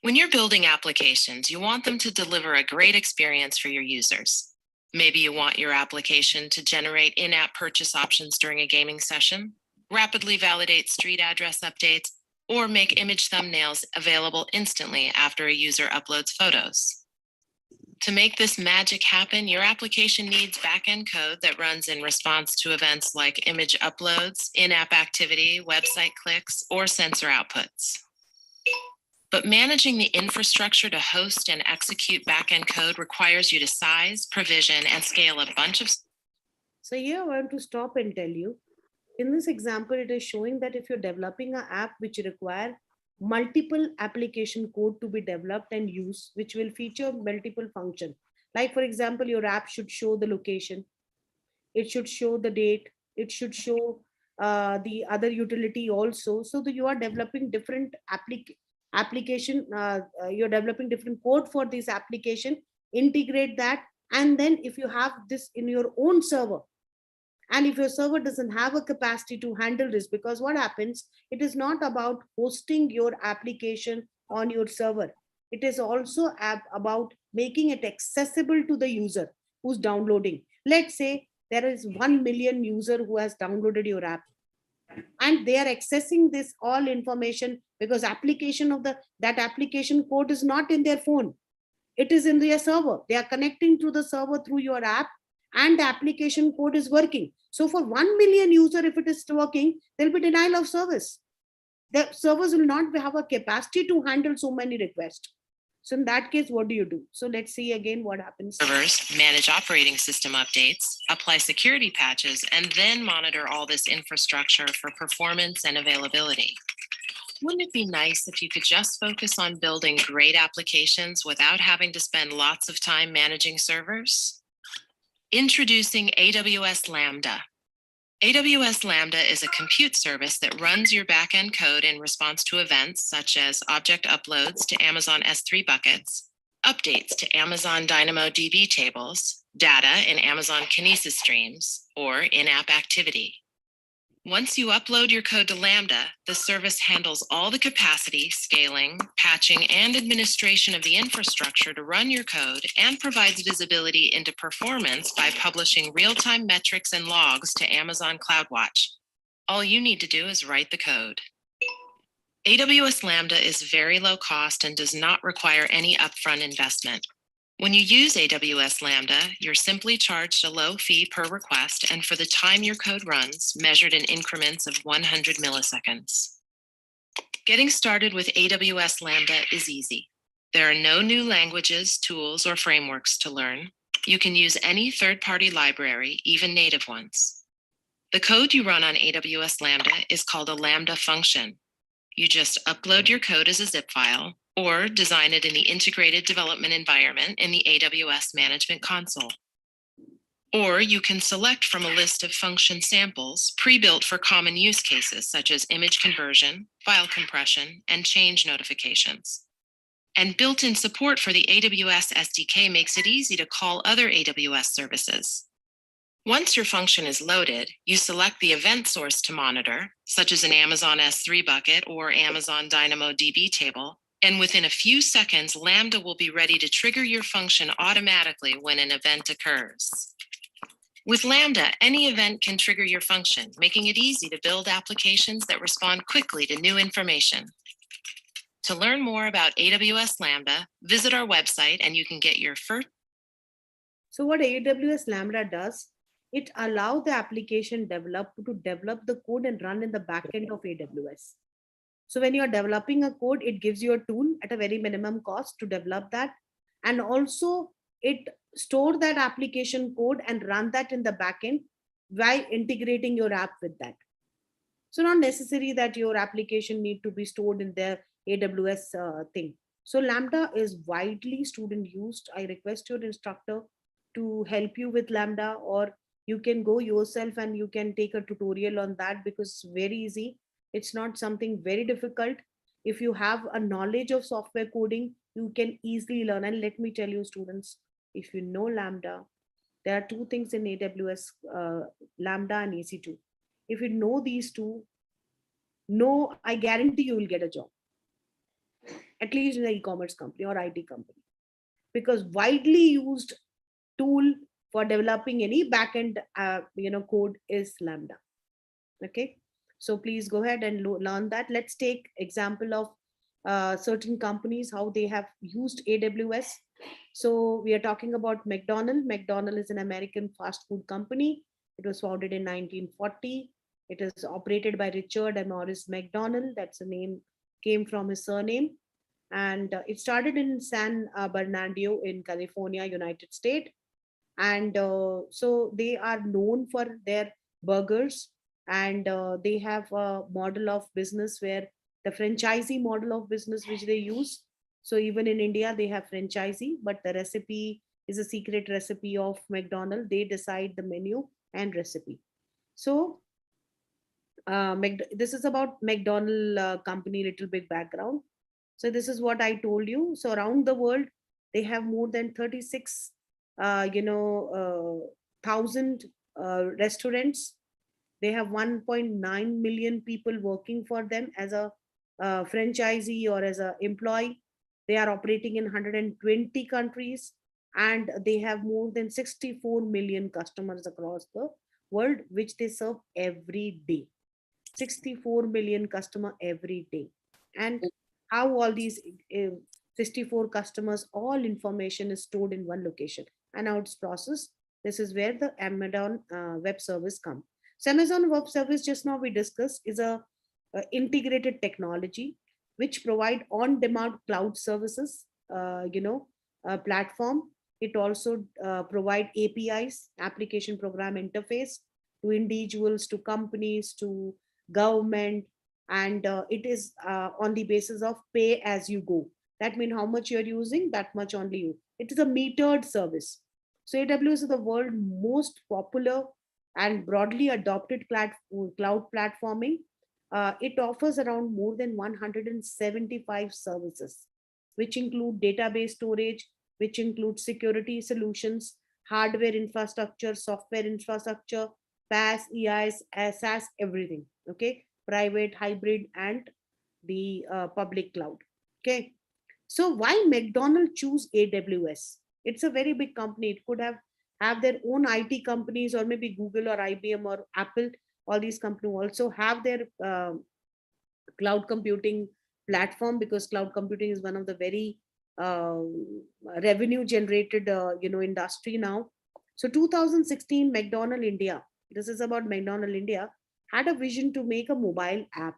When you're building applications, you want them to deliver a great experience for your users. Maybe you want your application to generate in-app purchase options during a gaming session, rapidly validate street address updates, or make image thumbnails available instantly after a user uploads photos. To make this magic happen, your application needs backend code that runs in response to events like image uploads, in-app activity, website clicks, or sensor outputs. But managing the infrastructure to host and execute backend code requires you to size, provision, and scale a bunch of. So here I want to stop and tell you, in this example, it is showing that if you're developing an app which require multiple application code to be developed and used, which will feature multiple function. Like for example, your app should show the location, it should show the date, it should show the other utility also. So that you are developing different application, you're developing different code for this application, integrate that. And then if you have this in your own server, and if your server doesn't have a capacity to handle this, because what happens, it is not about hosting your application on your server. It is also about making it accessible to the user who's downloading. Let's say there is 1 million user who has downloaded your app, and they are accessing this all information because application of that application code is not in their phone. It is in their server. They are connecting to the server through your app, and the application code is working. So for 1 million user, if it is working, there will be denial of service. The servers will not have a capacity to handle so many requests. So in that case, what do you do? So let's see again what happens. Servers, manage operating system updates, apply security patches, and then monitor all this infrastructure for performance and availability. Wouldn't it be nice if you could just focus on building great applications without having to spend lots of time managing servers? Introducing AWS Lambda. AWS Lambda is a compute service that runs your backend code in response to events such as object uploads to Amazon S3 buckets, updates to Amazon DynamoDB tables, data in Amazon Kinesis streams, or in-app activity. Once you upload your code to Lambda, the service handles all the capacity, scaling, patching, and administration of the infrastructure to run your code and provides visibility into performance by publishing real-time metrics and logs to Amazon CloudWatch. All you need to do is write the code. AWS Lambda is very low cost and does not require any upfront investment. When you use AWS Lambda, you're simply charged a low fee per request and for the time your code runs, measured in increments of 100 milliseconds. Getting started with AWS Lambda is easy. There are no new languages, tools, or frameworks to learn. You can use any third-party library, even native ones. The code you run on AWS Lambda is called a Lambda function. You just upload your code as a zip file, or design it in the integrated development environment in the AWS Management Console. Or you can select from a list of function samples pre-built for common use cases such as image conversion, file compression, and change notifications. And built-in support for the AWS SDK makes it easy to call other AWS services. Once your function is loaded, you select the event source to monitor, such as an Amazon S3 bucket or Amazon DynamoDB table, and within a few seconds, Lambda will be ready to trigger your function automatically when an event occurs. With Lambda, any event can trigger your function, making it easy to build applications that respond quickly to new information. To learn more about AWS Lambda, visit our website and you can get your first. So what AWS Lambda does, it allows the application developer to develop the code and run in the backend of AWS. So when you're developing a code, it gives you a tool at a very minimum cost to develop that. And also it store that application code and run that in the backend by integrating your app with that. So not necessary that your application need to be stored in their AWS thing. So Lambda is widely student used. I request your instructor to help you with Lambda, or you can go yourself and you can take a tutorial on that because it's very easy. It's not something very difficult. If you have a knowledge of software coding, you can easily learn. And let me tell you, students, if you know Lambda, there are two things in AWS, Lambda and EC2. If you know these two, I guarantee you will get a job, at least in the e-commerce company or IT company, because widely used tool for developing any backend code is Lambda. Okay, so please go ahead and learn that. Let's take example of certain companies, how they have used AWS. So we are talking about McDonald's. McDonald's is an American fast food company. It was founded in 1940. It is operated by Richard and Maurice McDonald. That's the name, came from his surname. And it started in San Bernardino in California, United States. And so they are known for their burgers, and they have a model of business where the franchisee model of business which they use. So even in India they have franchisee, but the recipe is a secret recipe of McDonald's. They decide the menu and recipe. So this is about McDonald company, little bit background. So this is what I told you. So around the world, they have more than 36, thousand restaurants. They have 1.9 million people working for them as a franchisee or as a employee. They are operating in 120 countries, and they have more than 64 million customers across the world, which they serve every day. 64 million customer every day. And how all these 64 customers, all information is stored in one location and how it's processed. This is where the Amazon web service come. So Amazon web service, just now we discussed, is a integrated technology which provide on-demand cloud services, platform. It also provide APIs, application program interface, to individuals, to companies, to government, and it is on the basis of pay as you go. That means how much you're using, that much only you. It is a metered service. So AWS is the world's most popular and broadly adopted cloud platforming. It offers around more than 175 services, which include database storage, which include security solutions, hardware infrastructure, software infrastructure, PaaS, EIS, SaaS, everything. Okay, private, hybrid, and the public cloud. Okay, so why McDonald's choose AWS? It's a very big company. It could have their own IT companies, or maybe Google or IBM or Apple. All these companies also have their cloud computing platform, because cloud computing is one of the very revenue generated industry now. So 2016 McDonald India, this is about McDonald India, had a vision to make a mobile app.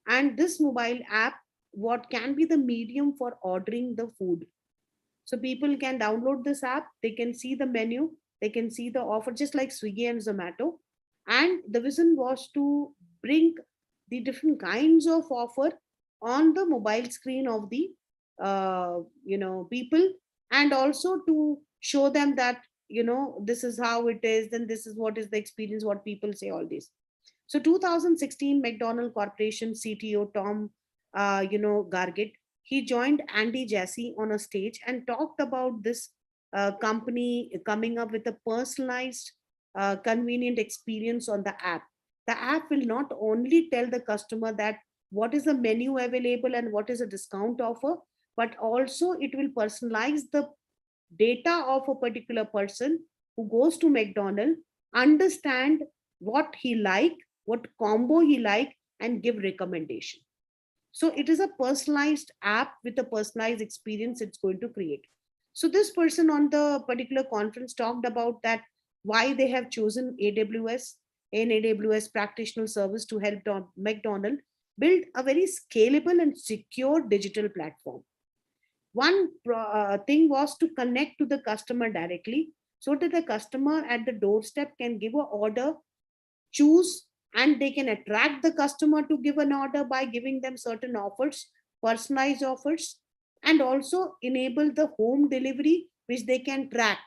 And this mobile app, what can be the medium for ordering the food? So people can download this app, they can see the menu, they can see the offer, just like Swiggy and Zomato. And the vision was to bring the different kinds of offer on the mobile screen of the people, and also to show them that this is how it is, then this is what is the experience, what people say, all this. So 2016 McDonald Corporation CTO Tom Gargett, he joined Andy Jassy on a stage and talked about this company coming up with a personalized convenient experience on the app. The app will not only tell the customer that what is the menu available and what is a discount offer, but also it will personalize the data of a particular person who goes to McDonald's, understand what he like, what combo he like, and give recommendation. So it is a personalized app with a personalized experience it's going to create. So this person on the particular conference talked about that why they have chosen AWS, an AWS practitioner service, to help McDonald's build a very scalable and secure digital platform. One thing was to connect to the customer directly, so that the customer at the doorstep can give an order, choose, and they can attract the customer to give an order by giving them certain offers, personalized offers, and also enable the home delivery, which they can track.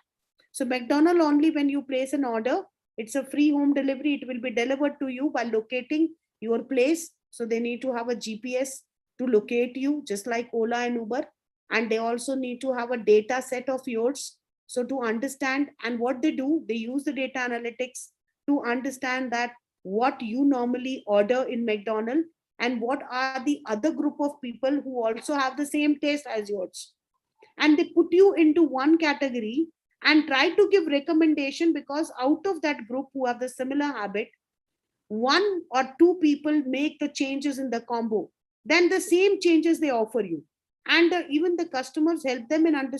So McDonald's, only when you place an order, it's a free home delivery. It will be delivered to you by locating your place. So they need to have a GPS to locate you, just like Ola and Uber. And they also need to have a data set of yours. So to understand, and what they do, they use the data analytics to understand that what you normally order in McDonald's and what are the other group of people who also have the same taste as yours. And they put you into one category, and try to give recommendation, because out of that group who have the similar habit, one or two people make the changes in the combo, then the same changes they offer you. And even the customers help them in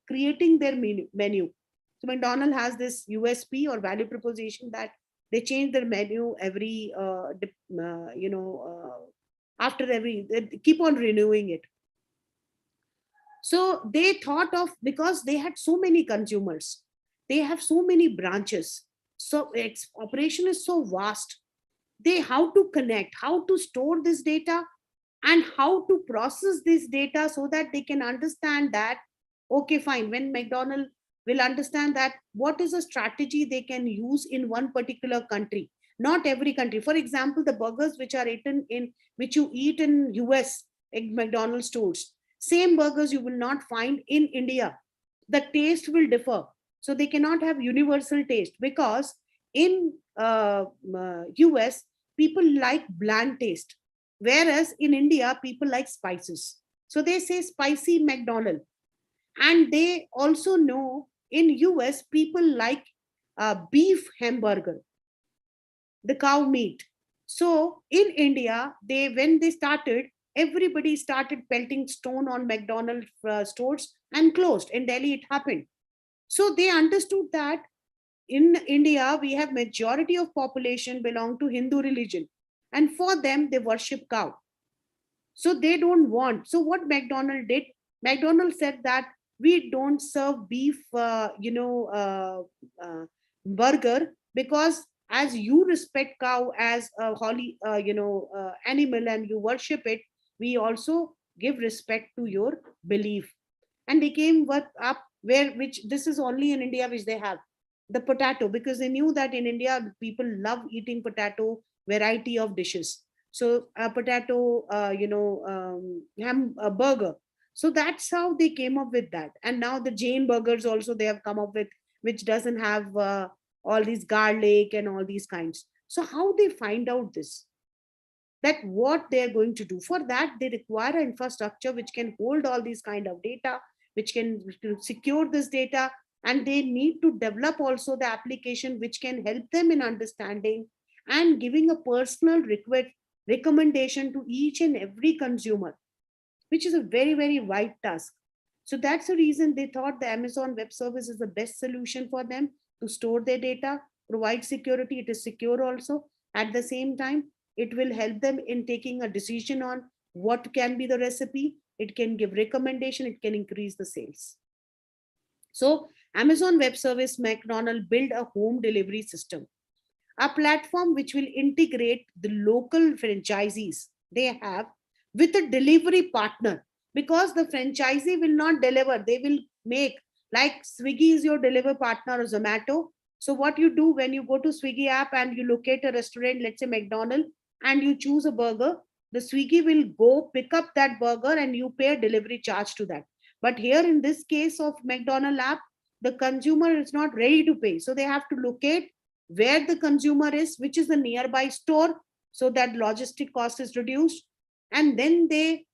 creating their menu. So McDonald's has this USP or value proposition that they change their menu every, after every, they keep on renewing it. So they thought of, because they had so many consumers, they have so many branches, so its operation is so vast, they how to connect, how to store this data, and how to process this data so that they can understand that, okay, fine, when McDonald's will understand that what is a strategy they can use in one particular country, not every country. For example, the burgers which are eaten in, which you eat in US in McDonald's stores, same burgers you will not find in India. The taste will differ. So they cannot have universal taste, because in US, people like bland taste, whereas in India, people like spices. So they say spicy McDonald's. And they also know in US, people like beef hamburger, the cow meat. So in India, they when they started, everybody started pelting stone on McDonald's stores and closed. In Delhi, it happened. So they understood that in India, we have majority of population belong to Hindu religion, and for them, they worship cow. So they don't want. So what McDonald did? McDonald said that we don't serve beef, burger, because as you respect cow as a holy, animal, and you worship it, we also give respect to your belief. And they came up where, which this is only in India which they have the potato, because they knew that in India people love eating potato variety of dishes. So a potato, ham burger. So that's how they came up with that. And now the Jain burgers also they have come up with, which doesn't have all these garlic and all these kinds. So how they find out this? That what they're going to do for that, they require an infrastructure which can hold all these kind of data, which can secure this data, and they need to develop also the application which can help them in understanding and giving a personal recommendation to each and every consumer, which is a very, very wide task. So that's the reason they thought the Amazon Web Service is the best solution for them to store their data, provide security. It is secure also. At the same time, it will help them in taking a decision on what can be the recipe. It can give recommendation. It can increase the sales. So Amazon Web Service McDonald build a home delivery system, a platform which will integrate the local franchisees they have with a delivery partner, because the franchisee will not deliver, they will make, like Swiggy is your deliver partner or Zomato. So what you do when you go to Swiggy app and you locate a restaurant, let's say McDonald's, and you choose a burger, the Swiggy will go pick up that burger and you pay a delivery charge to that. But here in this case of McDonald's app, the consumer is not ready to pay, so they have to locate where the consumer is, which is the nearby store, so that logistic cost is reduced. And then they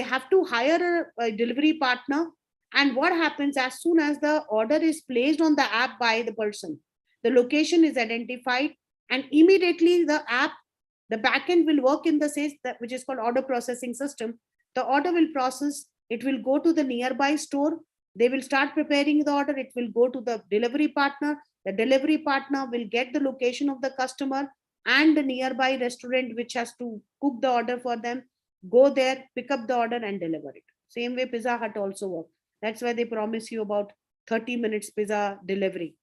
have to hire a delivery partner. And what happens, as soon as the order is placed on the app by the person, the location is identified, and immediately the app, the backend will work in the SaaS, which is called order processing system. The order will process, it will go to the nearby store, they will start preparing the order, it will go to the delivery partner, the delivery partner will get the location of the customer and the nearby restaurant which has to cook the order for them, go there, pick up the order and deliver it. Same way Pizza Hut also work. That's why they promise you about 30 minutes pizza delivery.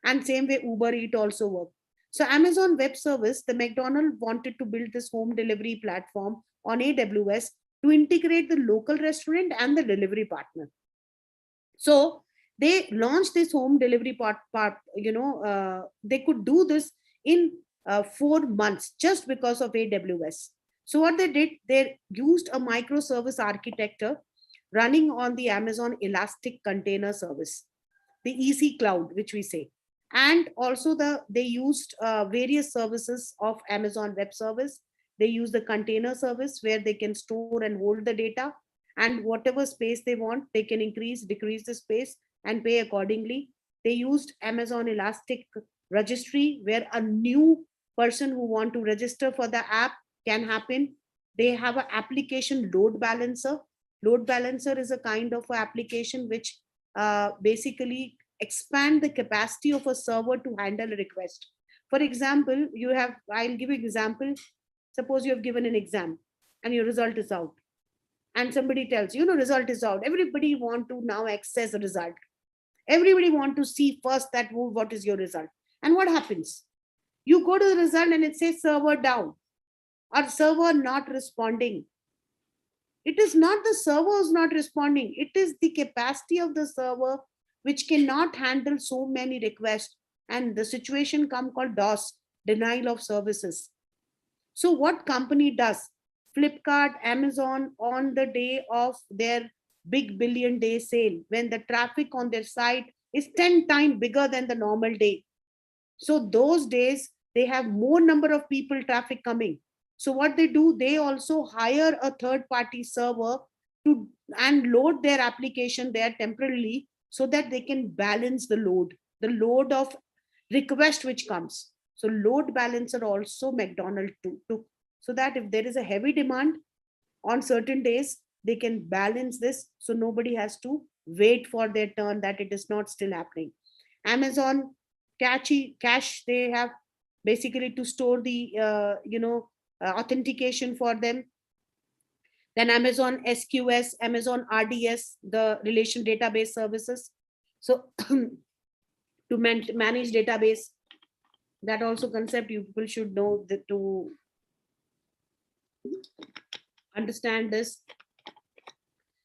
And same way Uber Eat also work. So Amazon Web Service, the McDonald wanted to build this home delivery platform on AWS to integrate the local restaurant and the delivery partner. So they launched this home delivery they could do this in 4 months just because of AWS. So what they did, they used a microservice architecture running on the Amazon Elastic Container Service, the EC Cloud, which we say. And also they used various services of Amazon Web Service. They use the container service where they can store and hold the data, and whatever space they want, they can increase, decrease the space and pay accordingly. They used Amazon Elastic Registry, where a new person who want to register for the app can happen. They have an application load balancer. Load balancer is a kind of application which basically expand the capacity of a server to handle a request. For example, I'll give you an example. Suppose you have given an exam and your result is out. And somebody tells you, result is out. Everybody want to now access the result. Everybody want to see first that what is your result. And what happens? You go to the result and it says server down or server not responding. It is not the server who's not responding. It is the capacity of the server which cannot handle so many requests. And the situation come called DOS, denial of services. So what company does? Flipkart, Amazon, on the day of their big billion day sale, when the traffic on their site is 10 times bigger than the normal day. So those days, they have more number of people traffic coming. So what they do, they also hire a third party server to and load their application there temporarily so that they can balance the load of request which comes. So load balancer also McDonald's took, so that if there is a heavy demand on certain days, they can balance this. So nobody has to wait for their turn, that it is not still happening. Amazon cache, they have basically to store the authentication for them. Then Amazon SQS, Amazon RDS, the relation database services. So to manage database, that also concept you people should know that to understand this.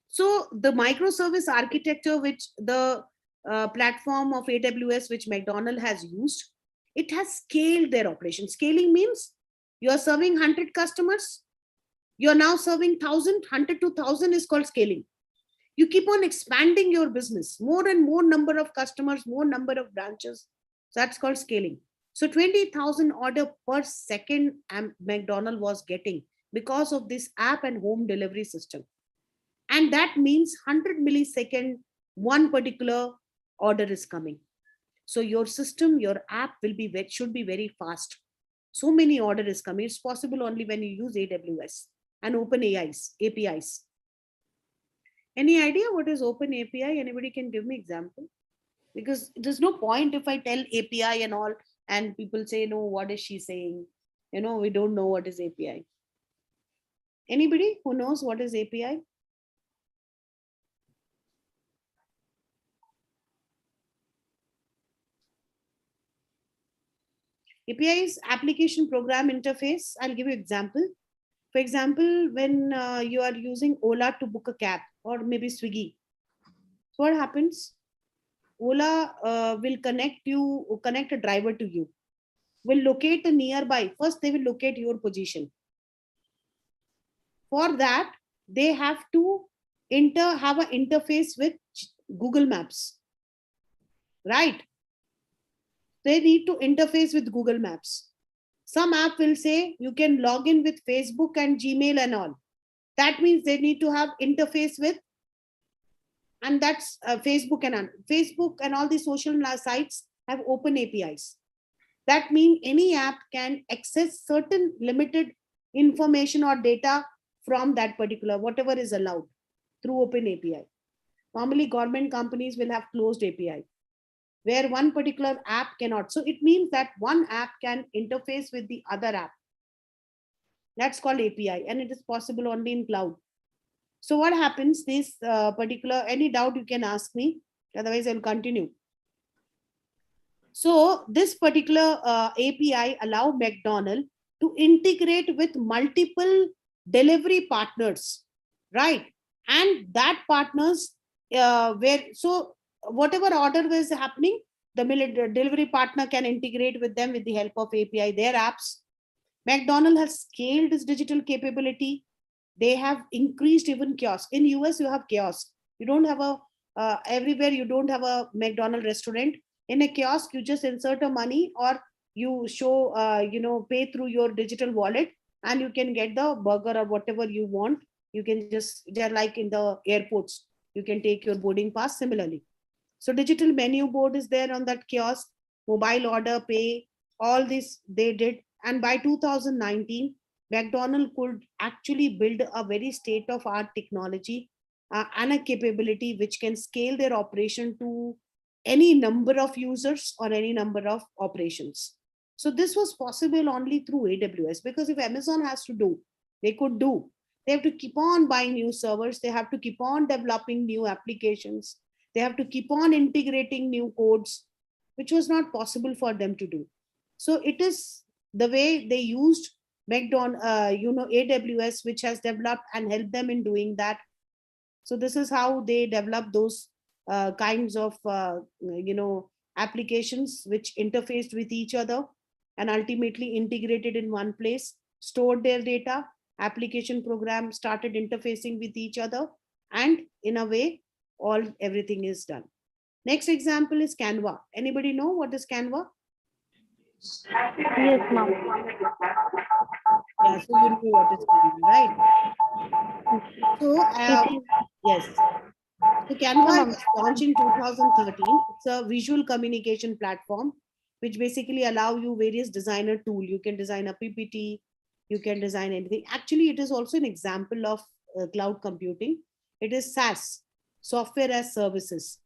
So the microservice architecture, which the platform of AWS, which McDonald's has used, it has scaled their operation. Scaling means you are serving 100 customers, you're now serving 1,000, 100 to 1,000 is called scaling. You keep on expanding your business, more and more number of customers, more number of branches. So that's called scaling. So 20,000 order per second McDonald's was getting because of this app and home delivery system. And that means 100 millisecond, one particular order is coming. So your system, your app should be very fast. So many order is coming. It's possible only when you use AWS and open APIs. Any idea what is open API? Anybody can give me example? Because there's no point if I tell API and all, and people say, no, what is she saying? We don't know what is API. Anybody who knows what is API? API is application program interface. I'll give you example. For example, when you are using Ola to book a cab or maybe Swiggy, so what happens? Ola will connect a driver to you, will locate the nearby. First, they will locate your position. For that, they have to have an interface with Google Maps, right? They need to interface with Google Maps. Some app will say you can log in with Facebook and Gmail and all. That means they need to have interface with, and that's Facebook and all the social sites have open APIs. That means any app can access certain limited information or data from that particular, whatever is allowed through open API. Normally government companies will have closed API where one particular app cannot. So it means that one app can interface with the other app. That's called API, and it is possible only in cloud. So what happens, this particular, any doubt you can ask me, otherwise I'll continue. So this particular API allow McDonald's to integrate with multiple delivery partners, right? And that partners so whatever order is happening, the delivery partner can integrate with them with the help of API, their apps. McDonald's has scaled its digital capability. They have increased even kiosk. In US, you have kiosk. You don't have everywhere you don't have a McDonald's restaurant. In a kiosk, you just insert a money or you show, pay through your digital wallet and you can get the burger or whatever you want. You can just, they're like in the airports, you can take your boarding pass similarly. So digital menu board is there on that kiosk, mobile order, pay, all this they did. And by 2019, McDonald's could actually build a very state-of-art technology and a capability which can scale their operation to any number of users or any number of operations. So this was possible only through AWS, because if Amazon has to do, they could do. They have to keep on buying new servers. They have to keep on developing new applications. They have to keep on integrating new codes, which was not possible for them to do. So it is the way they used AWS, which has developed and helped them in doing that. So this is how they develop those kinds of applications which interfaced with each other and ultimately integrated in one place, stored their data, application program started interfacing with each other, and in a way, everything is done. Next example is Canva. Anybody know what is Canva? Yes, ma'am. Yeah, so you know what is Canva, right? So, yes. So Canva was launched in 2013. It's a visual communication platform which basically allow you various designer tool. You can design a PPT, you can design anything. Actually, it is also an example of cloud computing. It is SaaS, software as services,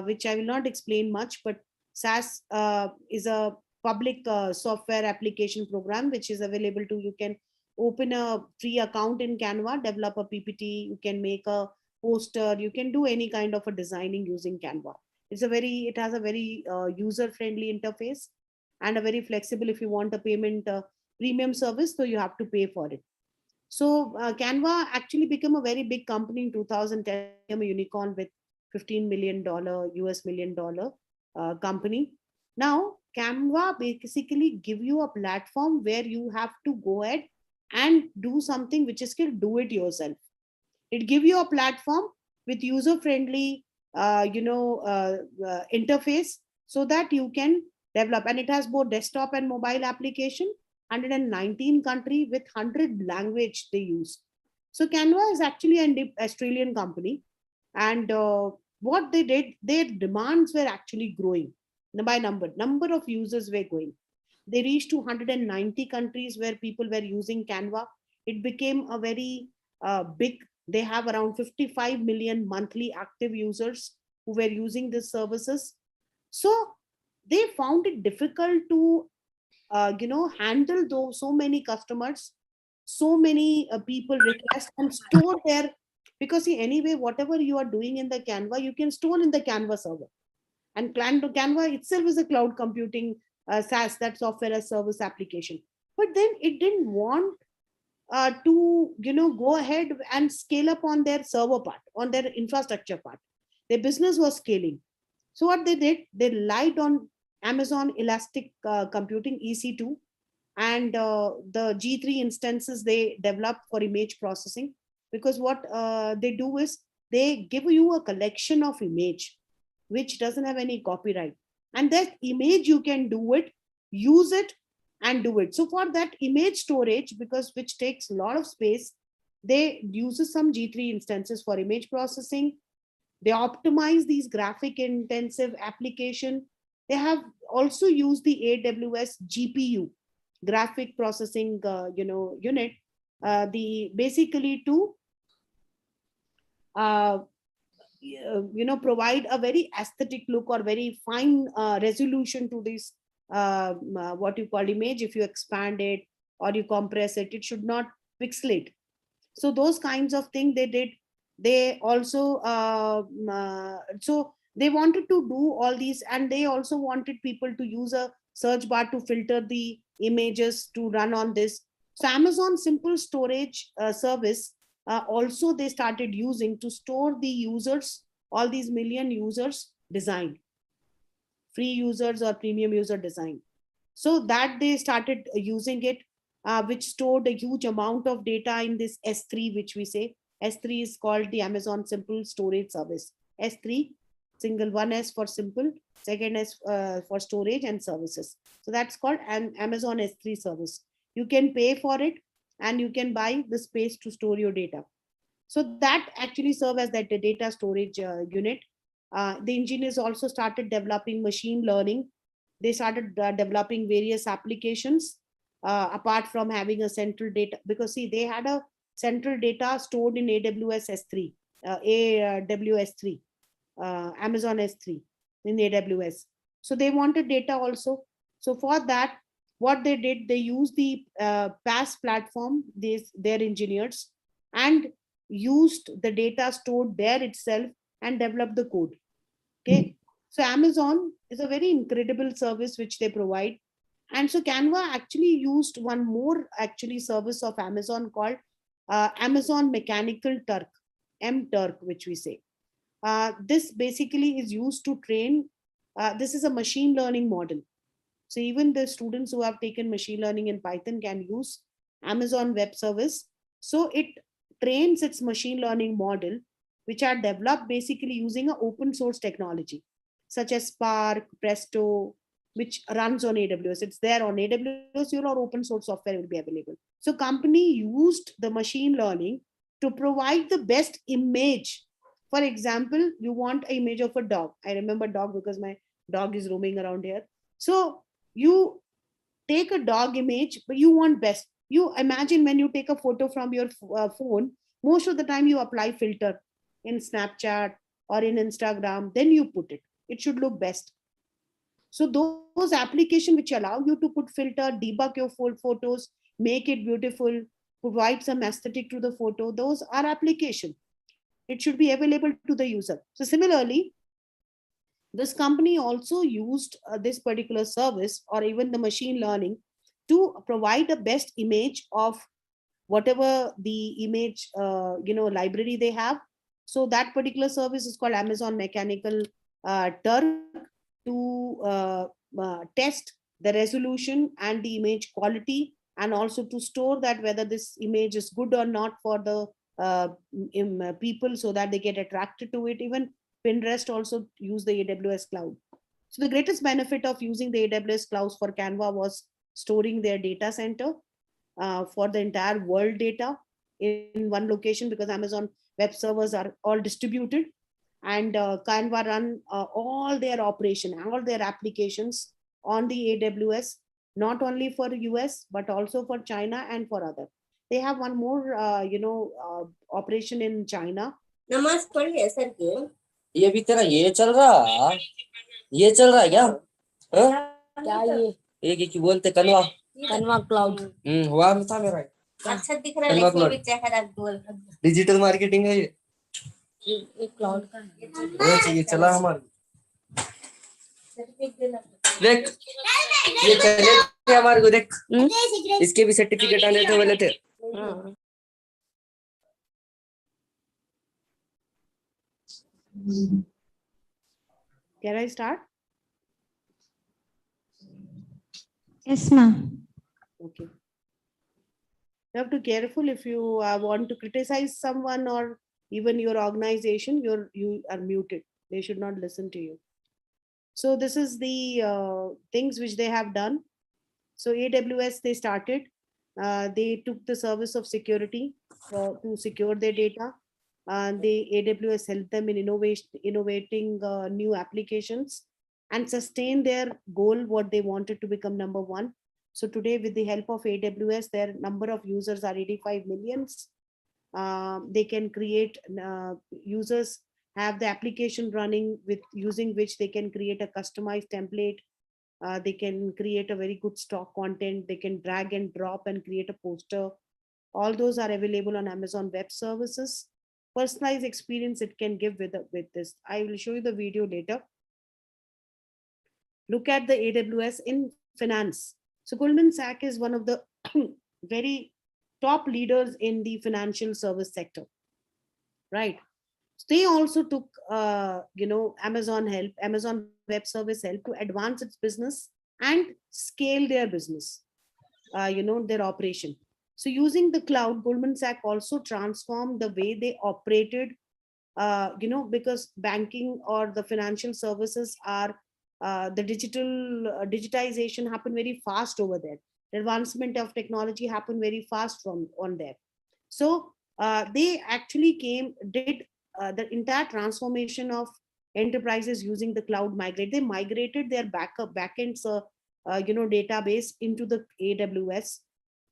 which I will not explain much, but SaaS is a public software application program which is available to, you can open a free account in Canva, develop a PPT, you can make a poster, you can do any kind of a designing using Canva. It has a very user friendly interface and a very flexible. If you want a payment premium service, so you have to pay for it. So Canva actually became a very big company in 2010, became a unicorn with $15 million US million dollar company. Now Canva basically give you a platform where you have to go ahead and do something which is called do it yourself. It give you a platform with user friendly interface so that you can develop, and it has both desktop and mobile application. 119 country with 100 language they use. So Canva is actually an Australian company, and what they did, their demands were actually growing by number of users were going. They reached to 190 countries where people were using Canva. It became a very big. They have around 55 million monthly active users who were using these services. So they found it difficult to handle those so many customers, so many people request and store their, because see, anyway, whatever you are doing in the Canva, you can store in the Canva server. And Canva itself is a cloud computing SaaS, that software as service application. But then it didn't want to go ahead and scale up on their server part, on their infrastructure part. Their business was scaling. So what they did, they relied on Amazon Elastic Computing, EC2, and the G3 instances they developed for image processing. Because what they do is they give you a collection of image which doesn't have any copyright, and that image you can do it, use it, and do it. So for that image storage, because which takes a lot of space, they uses some G3 instances for image processing. They optimize these graphic intensive application. They have also used the AWS GPU, graphic processing unit, the basically to provide a very aesthetic look or very fine resolution to this what you call image. If you expand it or you compress it, it should not pixelate. So those kinds of things they did. They also so they wanted to do all these, and they also wanted people to use a search bar to filter the images to run on this. So Amazon simple storage service also they started using to store the users, all these million users design, free users or premium user design. So that they started using it, which stored a huge amount of data in this S3, which we say. S3 is called the Amazon Simple Storage Service. S3, single, one S for simple, second S for storage and services. So that's called an Amazon S3 service. You can pay for it and you can buy the space to store your data. So that actually serve as that data storage unit. The engineers also started developing machine learning. They started developing various applications apart from having a central data, because see, they had a central data stored in AWS S3, AWS3, Amazon S3 in AWS. So they wanted data also. So for that, what they did, they used the PaaS platform, their engineers, and used the data stored there itself and developed the code. Okay. So Amazon is a very incredible service which they provide. And so Canva actually used one more actually service of Amazon called Amazon Mechanical Turk, MTurk, which we say. This basically is used to train. This is a machine learning model. So even the students who have taken machine learning in Python can use Amazon Web Service. So it trains its machine learning model, which are developed basically using an open source technology, such as Spark, Presto, which runs on AWS. It's there on AWS, your open source software will be available. So company used the machine learning to provide the best image. For example, you want an image of a dog. I remember dog because my dog is roaming around here. So you take a dog image, but you want best. You imagine when you take a photo from your phone, most of the time you apply filter in Snapchat or in Instagram, then you put it. It should look best. So those applications which allow you to put filter, debug your full photos, make it beautiful, provide some aesthetic to the photo, those are application. It should be available to the user. So similarly, this company also used this particular service or even the machine learning to provide the best image of whatever the image library they have. So that particular service is called Amazon Mechanical Turk to test the resolution and the image quality, and also to store that whether this image is good or not for the people, so that they get attracted to it. Even Pinterest also use the AWS cloud. So the greatest benefit of using the AWS clouds for Canva was storing their data center for the entire world data in one location, because Amazon web servers are all distributed, and Canva run all their operation, all their applications on the AWS, not only for US, but also for China and for other. They have one more, operation in China. नमाज पढ़ी है sir के ये भी तेरा ये चल रहा है क्या क्या ये की बोलते कनवा क्लाउड हुआ में था मेरा अच्छा दिख रहा है लेकिन भी चेहरा गोल डिजिटल मार्केटिंग है ये क्लाउड का है चाहिए चला हमारे देख ये चले थे हमारे को देख इसके भी सर्टिफिकेट आने थे बोले थे Can I start? Yes, ma'am. Okay. You have to be careful if you want to criticize someone or even your organization, you are muted. They should not listen to you. So this is the things which they have done. So AWS, they started. They took the service of security to secure their data. The AWS helped them in innovating new applications and sustain their goal, what they wanted to become number one. So today, with the help of AWS, their number of users are 85 millions. They can create, users have the application running with using which they can create a customized template. They can create a very good stock content. They can drag and drop and create a poster. All those are available on Amazon Web Services. Personalized experience it can give with this. I will show you the video later. Look at the AWS in finance. So Goldman Sachs is one of the very top leaders in the financial service sector, right? So they also took, Amazon Web Service help to advance its business and scale their business, their operation. So using the cloud, Goldman Sachs also transformed the way they operated, because banking or the financial services are the digitization happened very fast over there. The advancement of technology happened very fast on there. So they actually did the entire transformation of enterprises using the cloud migrate. They migrated their backends, database into the AWS,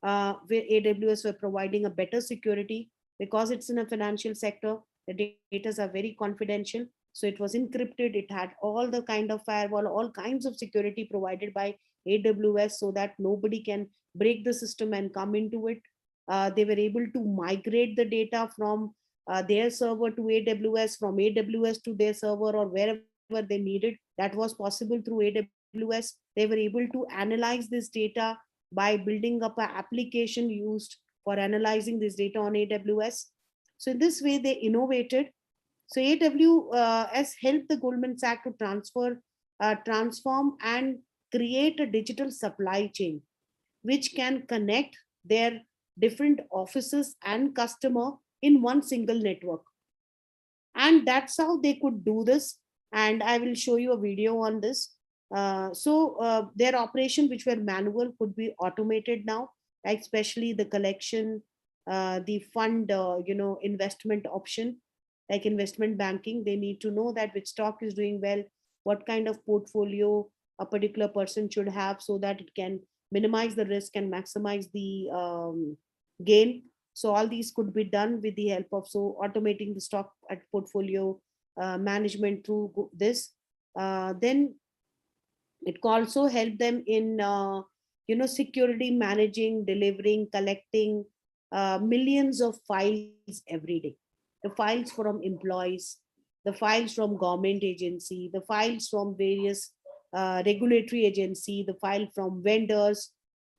where AWS were providing a better security because it's in a financial sector. The data are very confidential, so it was encrypted. It had all the kind of firewall, all kinds of security provided by AWS, so that nobody can break the system and come into it. They were able to migrate the data from their server to AWS, from AWS to their server, or wherever they needed. That was possible through AWS. They were able to analyze this data by building up an application used for analyzing this data on AWS. So in this way, they innovated. So AWS helped the Goldman Sachs to transform and create a digital supply chain, which can connect their different offices and customer in one single network. And that's how they could do this. And I will show you a video on this. Their operation, which were manual, could be automated now, like especially the collection, the fund, investment option, like investment banking. They need to know that which stock is doing well, what kind of portfolio a particular person should have, so that it can minimize the risk and maximize the gain. So all these could be done with the help of automating the stock at portfolio management through this. Then it can also help them in security managing, delivering, collecting millions of files every day. The files from employees, the files from government agency, the files from various regulatory agency, the file from vendors,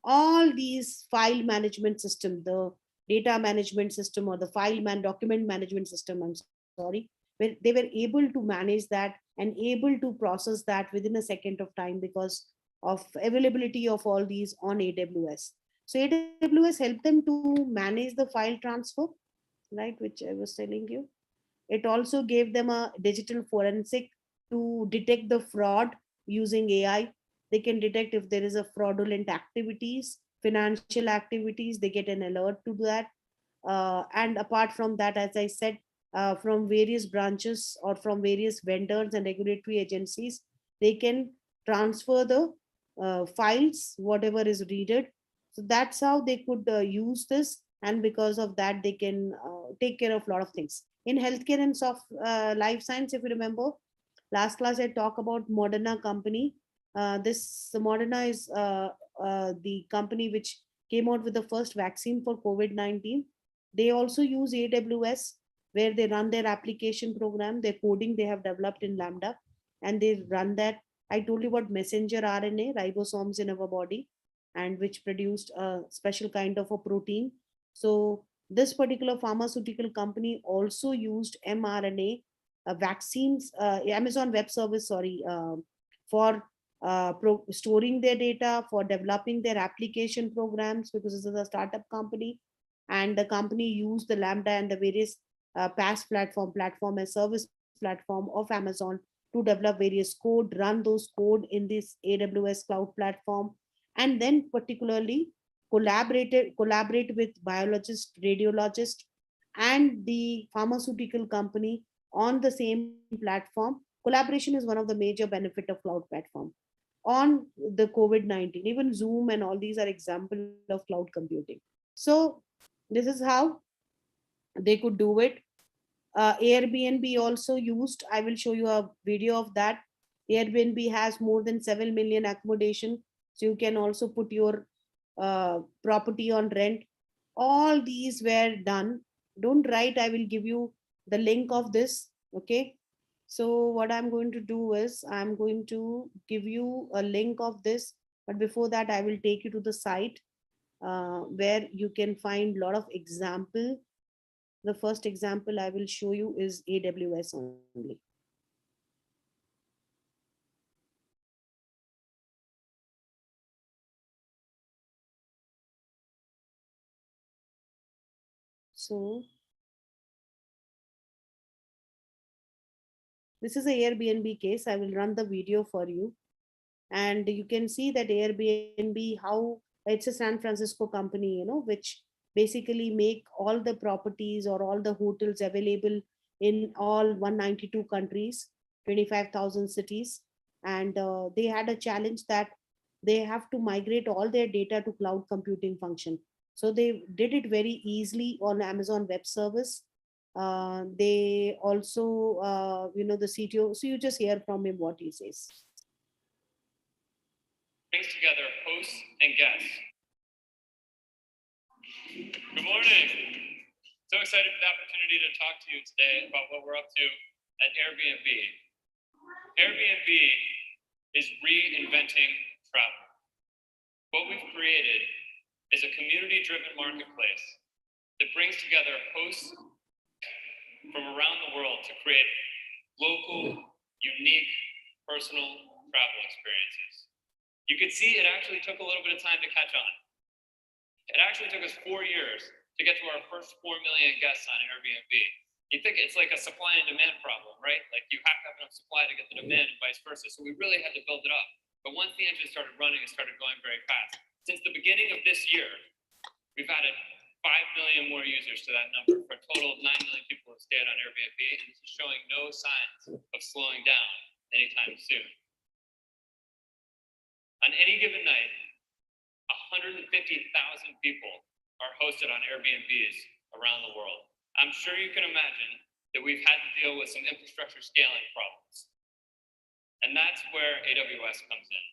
all these file management system, the data management system, or the document management system, I'm sorry, where they were able to manage that and able to process that within a second of time because of availability of all these on AWS. So AWS helped them to manage the file transfer, right, which I was telling you. It also gave them a digital forensic to detect the fraud using AI. They can detect if there is a fraudulent activities, financial activities, they get an alert to that. And apart from that, as I said, from various branches or from various vendors and regulatory agencies, they can transfer the files, whatever is readed. So that's how they could use this. And because of that, they can take care of a lot of things. In healthcare and life science, if you remember, last class I talked about Moderna company. This Moderna is the company which came out with the first vaccine for COVID-19. They also use AWS, where they run their application program, their coding they have developed in Lambda, and they run that. I told you about messenger RNA, ribosomes in our body, and which produced a special kind of a protein. So this particular pharmaceutical company also used mRNA vaccines, Amazon Web Service, sorry, for storing their data, for developing their application programs, because this is a startup company. And the company used the Lambda and the various PaaS platform as service platform of Amazon to develop various code, run those code in this AWS cloud platform, and then particularly collaborate with biologists, radiologists, and the pharmaceutical company on the same platform. Collaboration is one of the major benefit of cloud platform on the COVID-19. Even Zoom and all these are example of cloud computing. So this is how they could do it. Airbnb also used, I will show you a video of that. Airbnb has more than 7 million accommodation. So you can also put your property on rent. All these were done. Don't write, I will give you the link of this. Okay. So what I'm going to do is I'm going to give you a link of this. But before that, I will take you to the site where you can find a lot of example. The first example I will show you is AWS only. So this is a Airbnb case. I will run the video for you. And you can see that Airbnb, how it's a San Francisco company, which basically make all the properties or all the hotels available in all 192 countries. 25,000 cities. And they had a challenge that they have to migrate all their data to cloud computing function. So they did it very easily on Amazon Web Service. They also, the CTO, so you just hear from him what he says. Brings together hosts and guests. Good morning. So excited for the opportunity to talk to you today about what we're up to at Airbnb. Airbnb is reinventing travel. What we've created is a community-driven marketplace that brings together hosts from around the world to create local, unique, personal travel experiences. You can see it actually took a little bit of time to catch on. It actually took us 4 years to get to our first 4 million guests on Airbnb. You think it's like a supply and demand problem, right? Like you have to have enough supply to get the demand and vice versa. So we really had to build it up. But once the engine started running, it started going very fast. Since the beginning of this year, we've added 5 million more users to that number for a total of 9 million people who have stayed on Airbnb. And this is showing no signs of slowing down anytime soon. On any given night, 150,000 people are hosted on Airbnbs around the world. I'm sure you can imagine that we've had to deal with some infrastructure scaling problems. And that's where AWS comes in.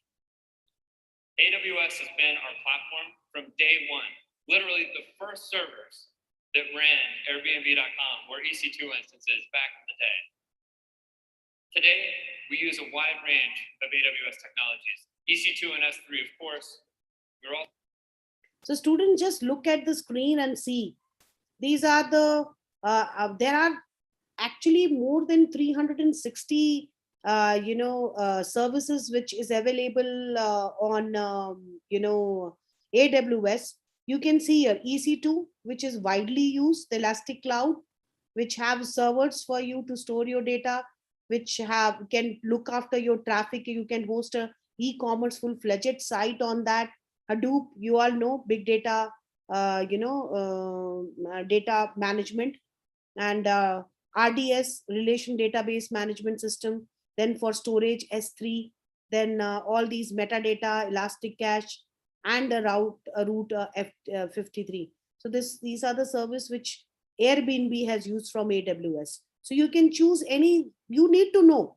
AWS has been our platform from day one. Literally the first servers that ran Airbnb.com were EC2 instances back in the day. Today, we use a wide range of AWS technologies. EC2 and S3, of course. We're all So students, just look at the screen and see. These are the, there are actually more than 360, services which is available on, AWS. You can see here EC2, which is widely used, the Elastic Cloud, which have servers for you to store your data, which can look after your traffic. You can host a e-commerce full-fledged site on that. Hadoop, you all know, big data, data management, and RDS, relation database management system. Then for storage, S3. Then all these metadata, Elastic Cache, and a route F53. So these are the service which Airbnb has used from AWS. So you can choose any. You need to know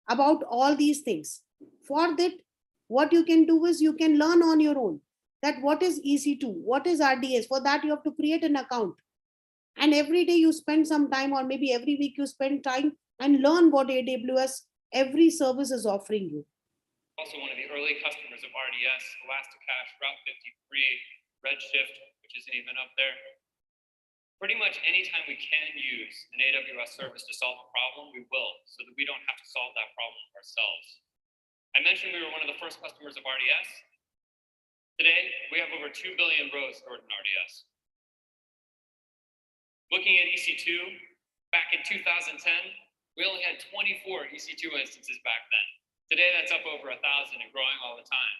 about all these things. For that, what you can do is you can learn on your own that what is EC2, what is RDS. For that, you have to create an account. And every day you spend some time, or maybe every week you spend time and learn what AWS, every service is offering you. Also one of the early customers of RDS, Elasticache, Route 53, Redshift, which isn't even up there. Pretty much anytime we can use an AWS service to solve a problem, we will, so that we don't have to solve that problem ourselves. I mentioned we were one of the first customers of RDS. Today, we have over 2 billion rows stored in RDS. Looking at EC2, back in 2010, we only had 24 EC2 instances back then. Today, that's up over 1,000 and growing all the time.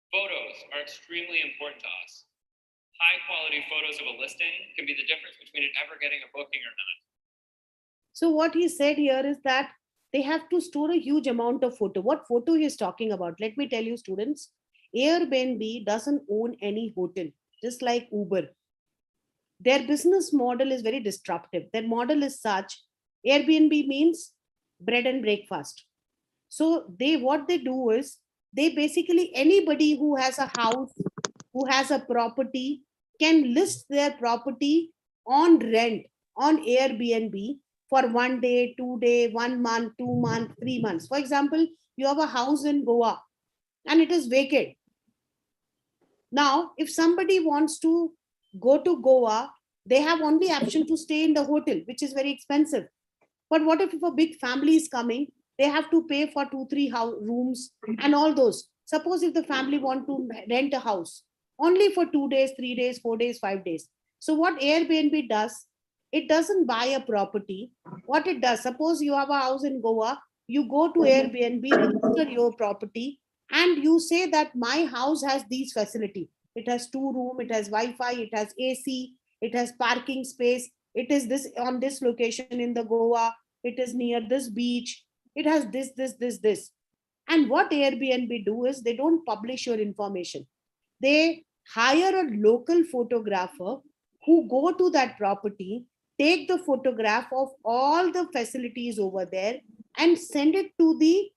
Photos are extremely important to us. High quality photos of a listing can be the difference between it ever getting a booking or not. So what he said here is that they have to store a huge amount of photo. What photo he is talking about? Let me tell you, students, Airbnb doesn't own any hotel, just like Uber. Their business model is very disruptive. Their model is such, Airbnb means bread and breakfast. So what they do is, they basically, anybody who has a house, who has a property, can list their property on rent on Airbnb for 1 day, 2 day, 1 month, 2 months, 3 months. For example, you have a house in Goa and it is vacant. Now, if somebody wants to go to Goa, they have only option to stay in the hotel, which is very expensive. But what if a big family is coming? They have to pay for 2-3 rooms and all those. Suppose if the family want to rent a house only for 2 days, 3 days, 4 days, 5 days. So what Airbnb does, it doesn't buy a property. What it does, suppose you have a house in Goa, you go to Airbnb, register your property, and you say that my house has these facility. It has 2 rooms, it has Wi-Fi, it has AC, it has parking space, it is this on this location in the Goa, it is near this beach, it has this. And what Airbnb do is they don't publish your information. They hire a local photographer who go to that property, take the photograph of all the facilities over there and send it to the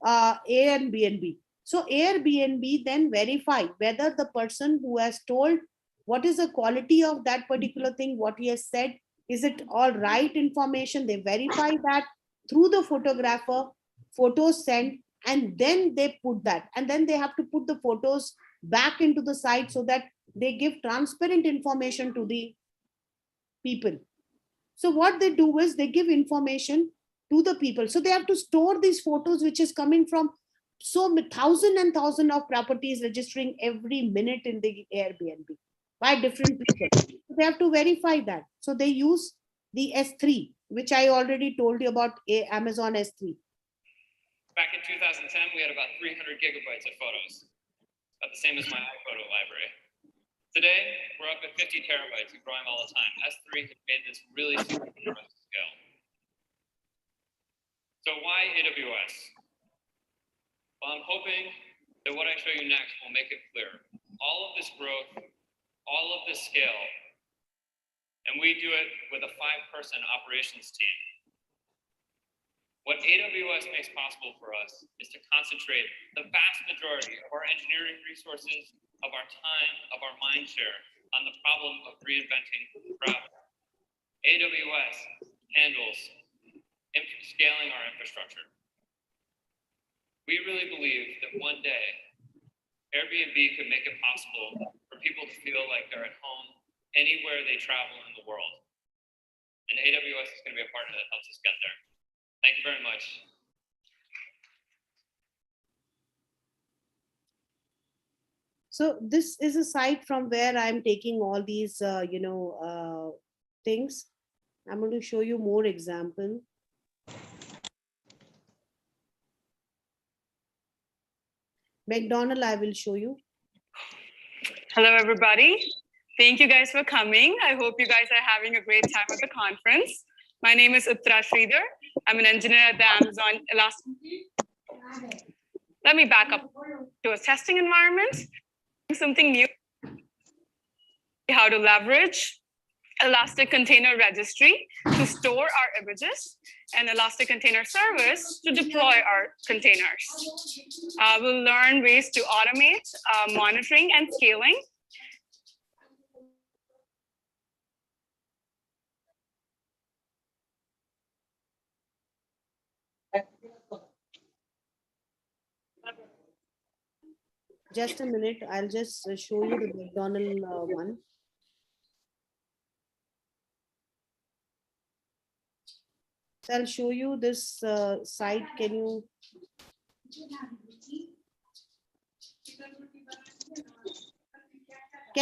Airbnb. So Airbnb then verify whether the person who has told what is the quality of that particular thing, what he has said, is it all right information? They verify that through the photographer, photos sent, and then they put that. And then they have to put the photos back into the site so that they give transparent information to the people. So what they do is they give information to the people. So they have to store these photos, which is coming from thousand and thousand of properties registering every minute in the Airbnb by different people. So they have to verify that. So they use the S3, which I already told you about, Amazon S3. Back in 2010, we had about 300 gigabytes of photos, about the same as my iPhoto library. Today, we're up at 50 terabytes and growing all the time. S3 has made this really super scale. So why AWS? Well, I'm hoping that what I show you next will make it clear. All of this growth, all of this scale, and we do it with a 5-person operations team. What AWS makes possible for us is to concentrate the vast majority of our engineering resources, of our time, of our mind share on the problem of reinventing travel. AWS handles scaling our infrastructure. We really believe that one day Airbnb could make it possible for people to feel like they're at home anywhere they travel in the world. And AWS is going to be a partner that helps us get there. Thank you very much. So this is a site from where I'm taking all these, things. I'm going to show you more example. McDonald, I will show you. Hello, everybody. Thank you guys for coming. I hope you guys are having a great time at the conference. My name is Uttara Sridhar. I'm an engineer at the Amazon Elastic. Let me back up to a testing environment. Something new. How to leverage Elastic Container Registry to store our images and Elastic Container Service to deploy our containers. We'll learn ways to automate monitoring and scaling. Just a minute, I'll just show you the McDonald one. So I'll show you this site. Can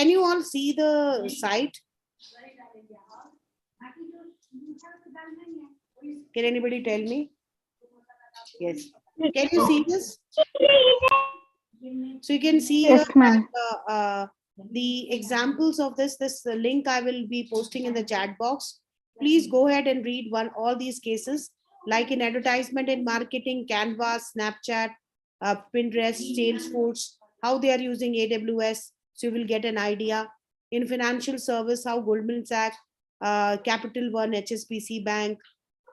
you all see the site? Can anybody tell me? Yes. Can you see this? So you can see Yes, ma'am. the examples of this link I will be posting in the chat box. Please go ahead and read all these cases, like in advertisement and marketing, Canva, Snapchat, Pinterest, Salesforce, how they are using AWS. So you will get an idea. In financial service, how Goldman Sachs, Capital One, HSBC Bank.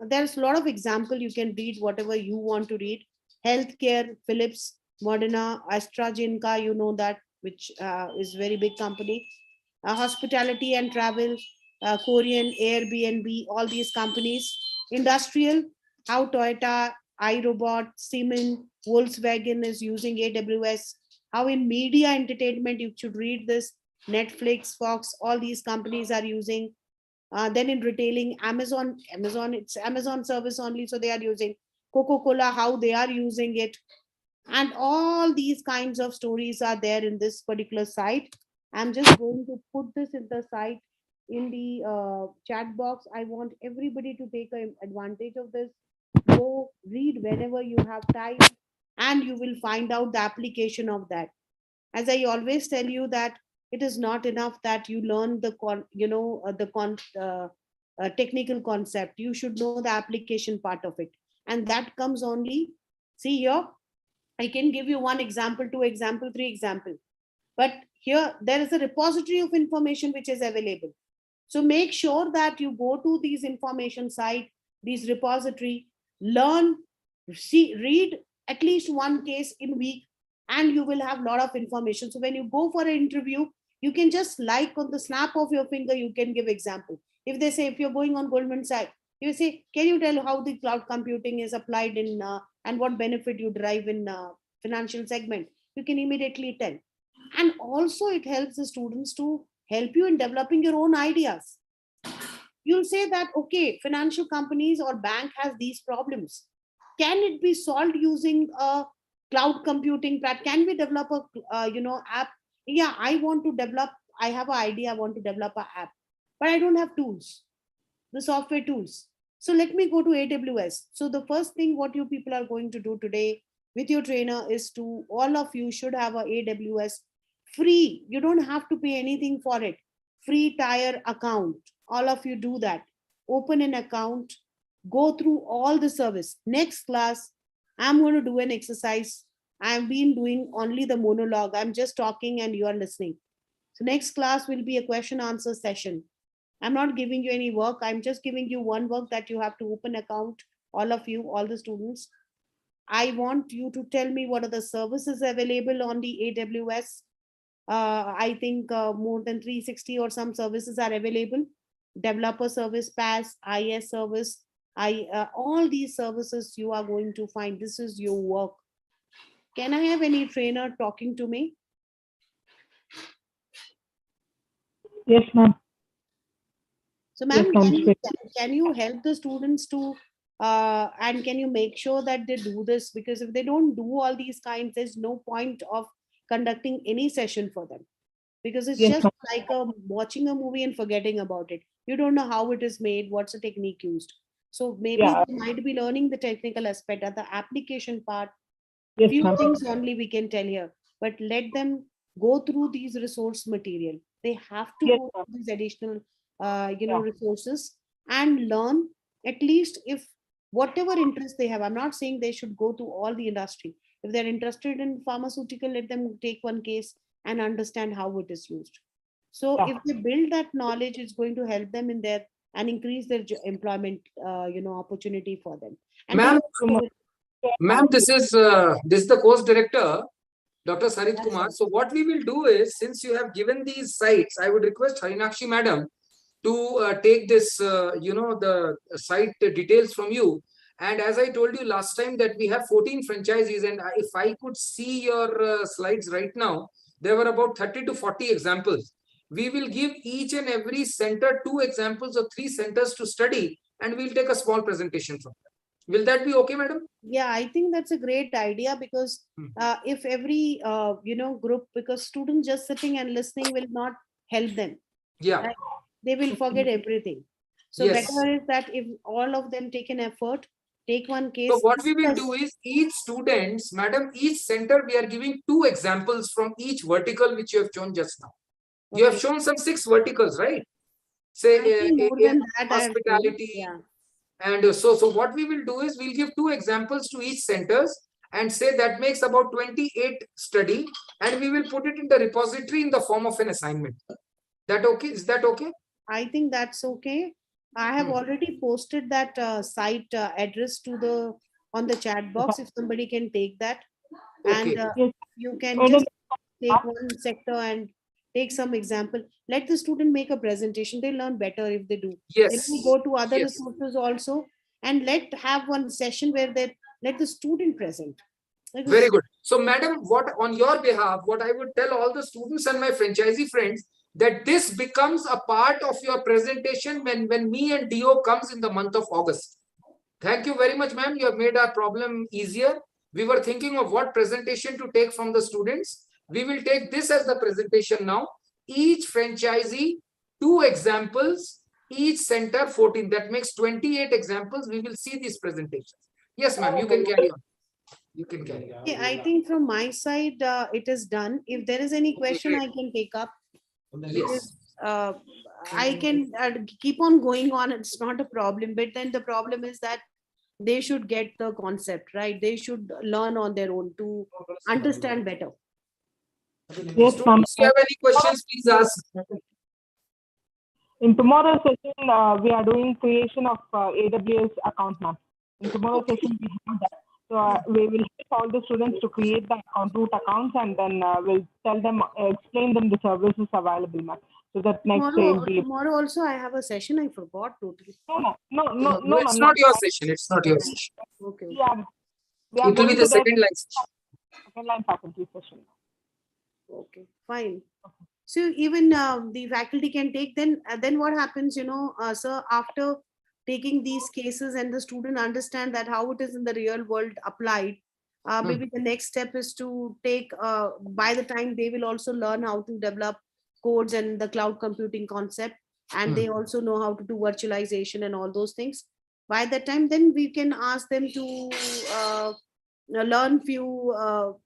There's a lot of example. You can read whatever you want to read. Healthcare, Philips, Moderna, AstraZeneca, you know that, which is very big company. Hospitality and travel, Korean, Airbnb, all these companies. Industrial, how Toyota, iRobot, Siemens, Volkswagen is using AWS. How in media entertainment, you should read this, Netflix, Fox, all these companies are using. Then in retailing, Amazon, it's Amazon service only, so they are using. Coca-Cola, how they are using it. And all these kinds of stories are there in this particular site. I'm just going to put this in the site in the chat box. I want everybody to take advantage of this. Go read whenever you have time, and you will find out the application of that. As I always tell you that it is not enough that you learn the technical concept. You should know the application part of it. And that comes only, see here, I can give you 1 example, 2 example, 3 example. But here there is a repository of information which is available. So make sure that you go to these information site, these repository, learn, see, read at least 1 case in week, and you will have a lot of information. So when you go for an interview, you can just like on the snap of your finger, you can give example. If they say, if you're going on Goldman Sachs, you say, can you tell how the cloud computing is applied in and what benefit you derive in financial segment? You can immediately tell. And also it helps the students to help you in developing your own ideas. You'll say that, okay, financial companies or bank has these problems. Can it be solved using a cloud computing platform? Can we develop a app? Yeah, I want to develop, I have an idea, I want to develop an app, but I don't have tools, the software tools. So let me go to AWS. So the first thing what you people are going to do today with your trainer is to, all of you should have a AWS free. You don't have to pay anything for it. Free tier account. All of you do that. Open an account, go through all the service. Next class, I'm going to do an exercise. I've been doing only the monologue. I'm just talking and you are listening. So next class will be a question answer session. I'm not giving you any work. I'm just giving you one work that you have to open account, all of you, all the students. I want you to tell me what are the services available on the AWS. I think more than 360 or some services are available. Developer service, PaaS, IS service, all these services you are going to find. This is your work. Can I have any trainer talking to me? Yes, ma'am. So, ma'am, Yes, can you help the students to, and can you make sure that they do this? Because if they don't do all these kinds, there's no point of conducting any session for them. Because it's Yes, just ma'am. like watching a movie and forgetting about it. You don't know how it is made, what's the technique used. So maybe Yeah. they might be learning the technical aspect at the application part. Yes, Few ma'am. things only we can tell here, but let them go through these resource material. They have to Yes, go ma'am. through these additional, Yeah. resources and learn at least if whatever interest they have. I'm not saying they should go to all the industry. If they're interested in pharmaceutical, let them take 1 case and understand how it is used. So Yeah. if they build that knowledge, it's going to help them in their and increase their employment, opportunity for them. And Ma'am, don't ma'am, this is the course director, Dr. Sarit Kumar. So what we will do is, since you have given these sites, I would request Harinakshi madam to take this, the site details from you. And as I told you last time that we have 14 franchisees, and if I could see your slides right now, there were about 30 to 40 examples. We will give each and every center 2 examples or 3 centers to study, and we'll take a small presentation from them. Will that be okay, madam? Yeah, I think that's a great idea because if every group, because students just sitting and listening will not help them. Yeah. Right? They will forget everything. So Yes. better is that if all of them take an effort, take 1 case. So what we will do is each students, madam, each center we are giving 2 examples from each vertical which you have shown just now. Okay. You have shown some 6 verticals, right? Say more than that, hospitality. Yeah. And so what we will do is we'll give 2 examples to each centers and say that makes about 28 study, and we will put it in the repository in the form of an assignment. That okay? Is that okay? I think that's okay. I have already posted that site address to on the chat box. If somebody can take that, okay. And you can just take 1 sector and take some example. Let the student make a presentation. They learn better if they do. Yes. Then we go to other Yes. resources also, and have 1 session where they let the student present. Very good. So, madam, what on your behalf, what I would tell all the students and my franchisee friends, that this becomes a part of your presentation when me and DO comes in the month of August. Thank you very much, ma'am. You have made our problem easier. We were thinking of what presentation to take from the students. We will take this as the presentation now. Each franchisee, 2 examples, each center 14. That makes 28 examples. We will see these presentations. Yes, ma'am, you can carry on. You can carry on. Okay, I think from my side, it is done. If there is any question, I can take up. Yes. I can keep on going on. It's not a problem. But then the problem is that they should get the concept, right? They should learn on their own to understand better. Yes, ma'am. Students, if you have any questions, please ask. In tomorrow's session, we are doing creation of AWS account, ma'am. In tomorrow's session, we have that. So we will help all the students to create the root accounts, and then we'll tell them, explain them the services available, ma'am. So that next day will be. Tomorrow also I have a session. I forgot totally. No, It's not your session. It's not your session. Okay. We are It will be going the to second line session. second line faculty session. Okay, fine. So even the faculty can take, then what happens, sir, after taking these cases and the student understand that how it is in the real world applied, maybe the next step is to take, by the time they will also learn how to develop codes and the cloud computing concept, and they also know how to do virtualization and all those things. By that time, then we can ask them to learn few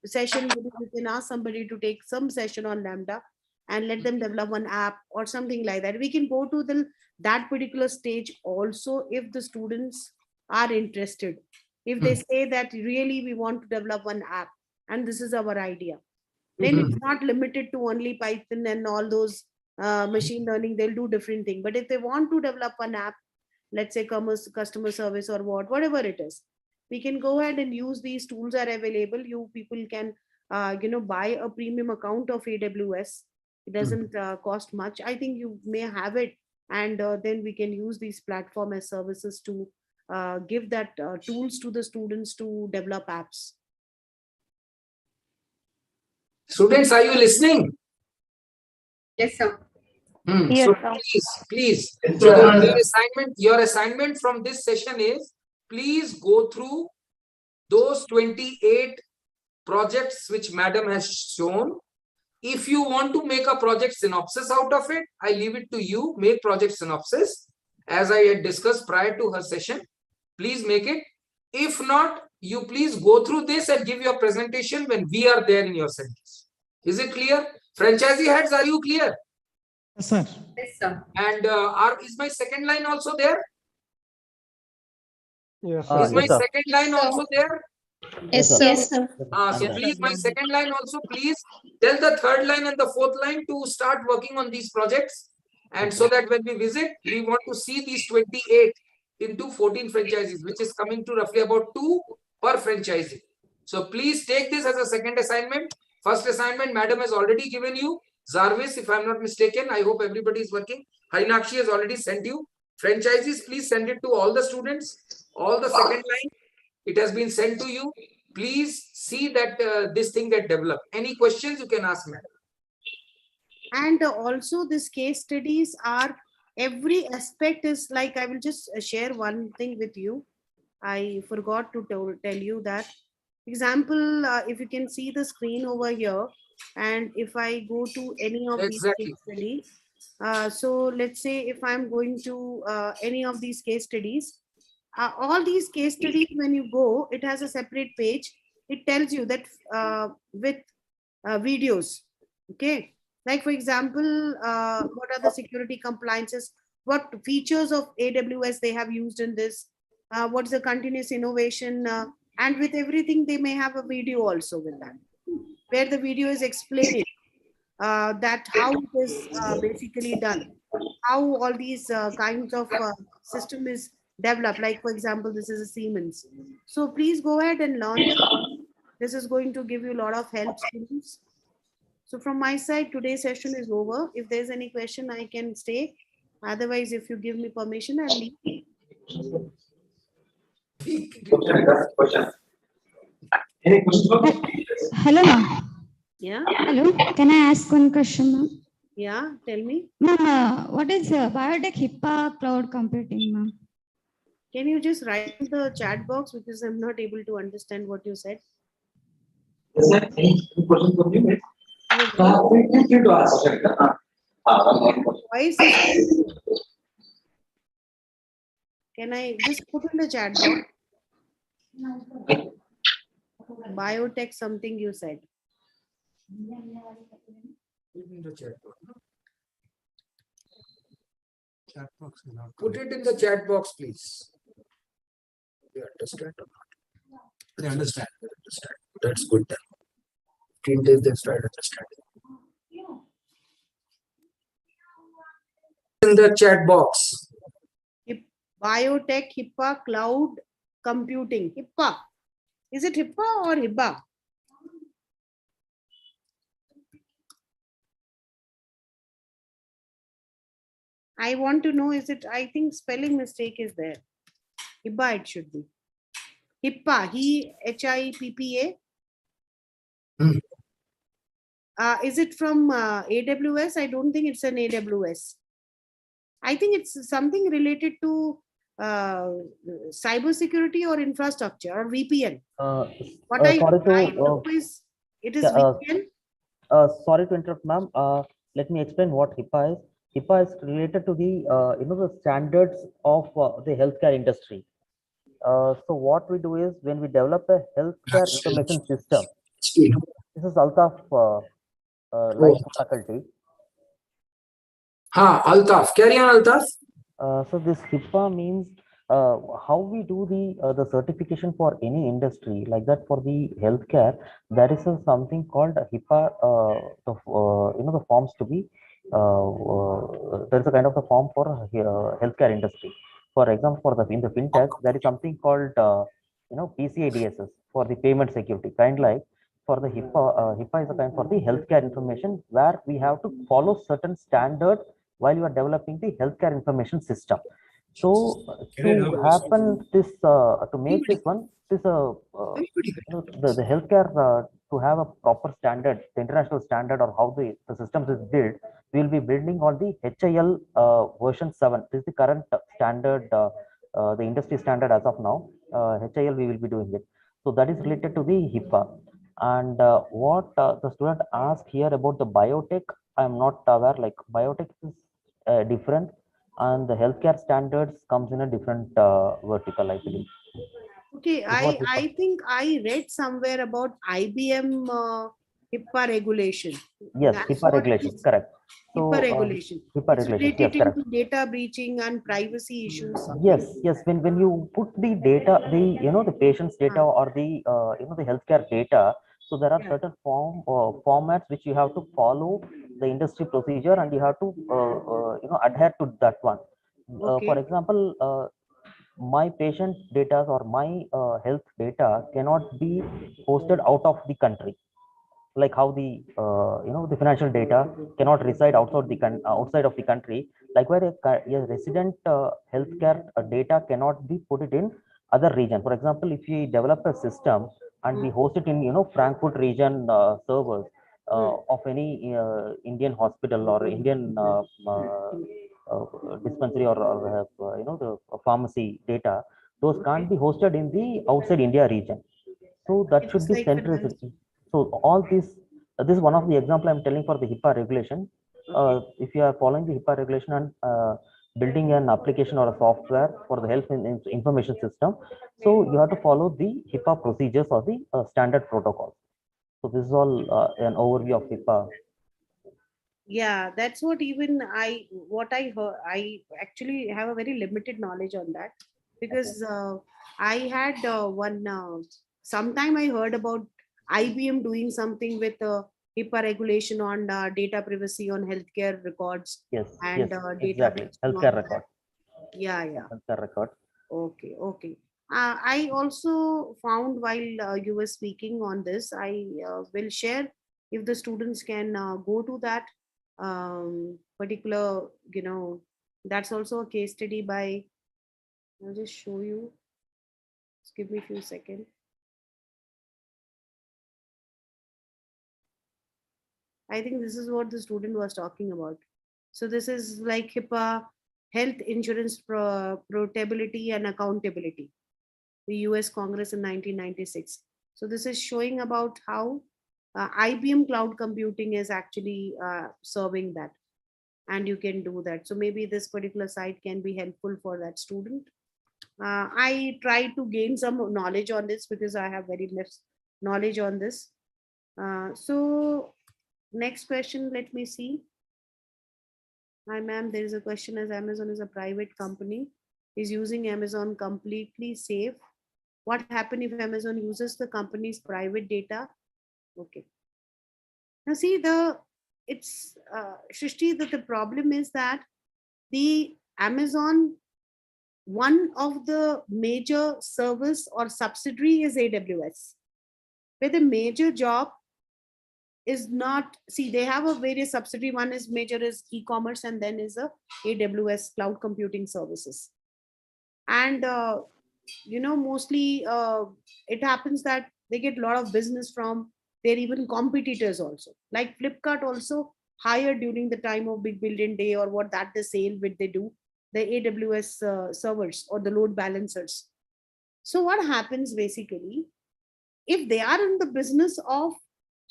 sessions. We can ask somebody to take some session on Lambda and let them develop one app or something like that. We can go to that particular stage also if the students are interested. If they say that really we want to develop one app and this is our idea, then it's not limited to only Python and all those machine learning. They'll do different thing. But if they want to develop an app, let's say customer service or whatever it is, we can go ahead and use these tools are available. You people can buy a premium account of AWS. It doesn't cost much. I think you may have it, and then we can use these platform as services to give that tools to the students to develop apps. Students, are you listening? Yes, sir. Yes, So sir. please. Yes, So sir. your assignment from this session is, please go through those 28 projects which madam has shown. If you want to make a project synopsis out of it, I leave it to you. Make project synopsis as I had discussed prior to her session. Please make it. If not, you please go through this and give your presentation when we are there in your centers. Is it clear? Franchisee heads, are you clear? Yes, sir. Yes, sir. And is my second line also there? Yes, Is my second line also there? Yes, sir. Yes, sir. So please, my second line also, please tell the third line and the fourth line to start working on these projects. And so that when we visit, we want to see these 28 into 14 franchises, which is coming to roughly about 2 per franchisee. So please take this as a second assignment. First assignment, madam has already given you. Zarvis, if I'm not mistaken, I hope everybody is working. Harinakshi has already sent you. Franchises, please send it to all the students. All the second line, it has been sent to you. Please see that this thing get developed. Any questions you can ask, madam. And also these case studies are, every aspect is like, I will just share one thing with you. I forgot to tell you that. Example, if you can see the screen over here, and if I go to any of these case studies, so let's say if I'm going to any of these case studies, all these case studies, when you go, it has a separate page. It tells you that with videos, okay? Like for example, what are the security compliances? What features of AWS they have used in this? What's the continuous innovation? And with everything, they may have a video also with that, where the video is explaining that how it is basically done, how all these kinds of system is developed. Like for example, this is a Siemens. So please go ahead and learn this. This is going to give you a lot of help, students. So from my side, today's session is over. If there's any question, I can stay. Otherwise, if you give me permission, I'll leave. Hello, ma'am. Yeah. Hello. Can I ask one question, ma'am? Yeah, tell me. Ma'am, what is biotech HIPAA cloud computing, ma'am? Can you just write in the chat box, because I'm not able to understand what you said. Is there any question from you? Voice is, can I just put in the chat box? Biotech something you said. Chat box is not Put it in the chat box, please. You understand or not? They understand. Understand. That's good. Then. 15 days they start understanding. In the chat box. Biotech, HIPAA, cloud computing. HIPAA. Is it HIPAA or HIBA? I want to know, is it, I think spelling mistake is there. HIBA it should be. HIPAA, HIPPA. Is it from AWS? I don't think it's an AWS. I think it's something related to cybersecurity or infrastructure or VPN. What I know is it is VPN. Sorry to interrupt, ma'am. Let me explain what HIPAA is. HIPAA is related to the the standards of the healthcare industry. So what we do is when we develop a healthcare information system, this is Altaf life faculty. Altaf. Carry on, Altaf. So this HIPAA means how we do the certification for any industry, like that for the healthcare. There is something called HIPAA. The forms to be. There is a kind of a form for healthcare industry. For example, in the fintech, there is something called PCI DSS for the payment security. Kind like for the HIPAA, HIPAA is a kind for the healthcare information where we have to follow certain standard while you are developing the healthcare information system. So to happen this, to make this one, this the healthcare to have a proper standard, the international standard or how the systems is built, we will be building on the HIL version 7. This is the current standard, the industry standard as of now. HIL we will be doing it. So that is related to the HIPAA. And what the student asked here about the biotech, I am not aware. Like biotech is different, and the healthcare standards comes in a different vertical, I believe. Okay, I think I read somewhere about IBM HIPAA regulation. Yes, That's HIPAA regulations, correct. So, HIPAA regulation. HIPAA it's regulations, related yes, correct. into data breaching and privacy issues. Yes. When you put the data, the patient's data or the the healthcare data, so there are certain formats which you have to follow the industry procedure, and you have to adhere to that one. For example, my patient data or my health data cannot be hosted out of the country, like how the the financial data cannot reside outside of the country. Like where a resident healthcare data cannot be put it in other region. For example, if we develop a system and we host it in Frankfurt region servers of any Indian hospital or Indian dispensary or the pharmacy data, those can't be hosted in the outside India region. So that should be centralized. So all this is one of the example I'm telling for the HIPAA regulation. If you are following the HIPAA regulation and building an application or a software for the health information system, so you have to follow the HIPAA procedures or the standard protocol. So this is all an overview of HIPAA. Yeah, that's what even what I heard. I actually have a very limited knowledge on that because I had sometime I heard about IBM doing something with HIPAA regulation on data privacy on healthcare records. Yes, and yes, data exactly. Healthcare record. Yeah. Healthcare record. Okay. I also found while you were speaking on this, I will share if the students can go to that particular, that's also a case study by, I'll just show you. Just give me a few seconds. I think this is what the student was talking about. So this is like HIPAA, health insurance portability and accountability, the US Congress in 1996. So this is showing about how IBM cloud computing is actually serving that, and you can do that. So maybe this particular site can be helpful for that student. I try to gain some knowledge on this because I have very less knowledge on this. So next question, let me see. Hi, ma'am. There is a question as Amazon is a private company. Is using Amazon completely safe? What happens if Amazon uses the company's private data? Okay. Now see it's Shrishti, that the problem is that the Amazon, one of the major service or subsidiary is AWS, where the major job is not, see, they have a various subsidiary. One is major is e-commerce, and then is a AWS cloud computing services. And mostly it happens that they get a lot of business from their even competitors also. Like Flipkart also hired during the time of Big Billion Day, or what that the sale which they do, the AWS servers or the load balancers. So what happens basically, if they are in the business of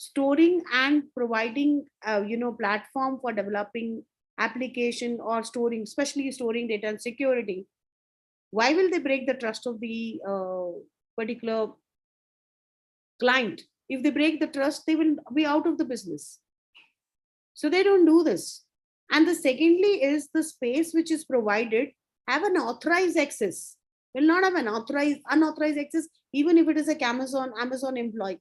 storing and providing platform for developing application or storing, especially storing data and security, why will they break the trust of the particular client? If they break the trust, they will be out of the business. So they don't do this. And the secondly is the space which is provided have an authorized access, will not have an unauthorized access, even if it is a Amazon employee.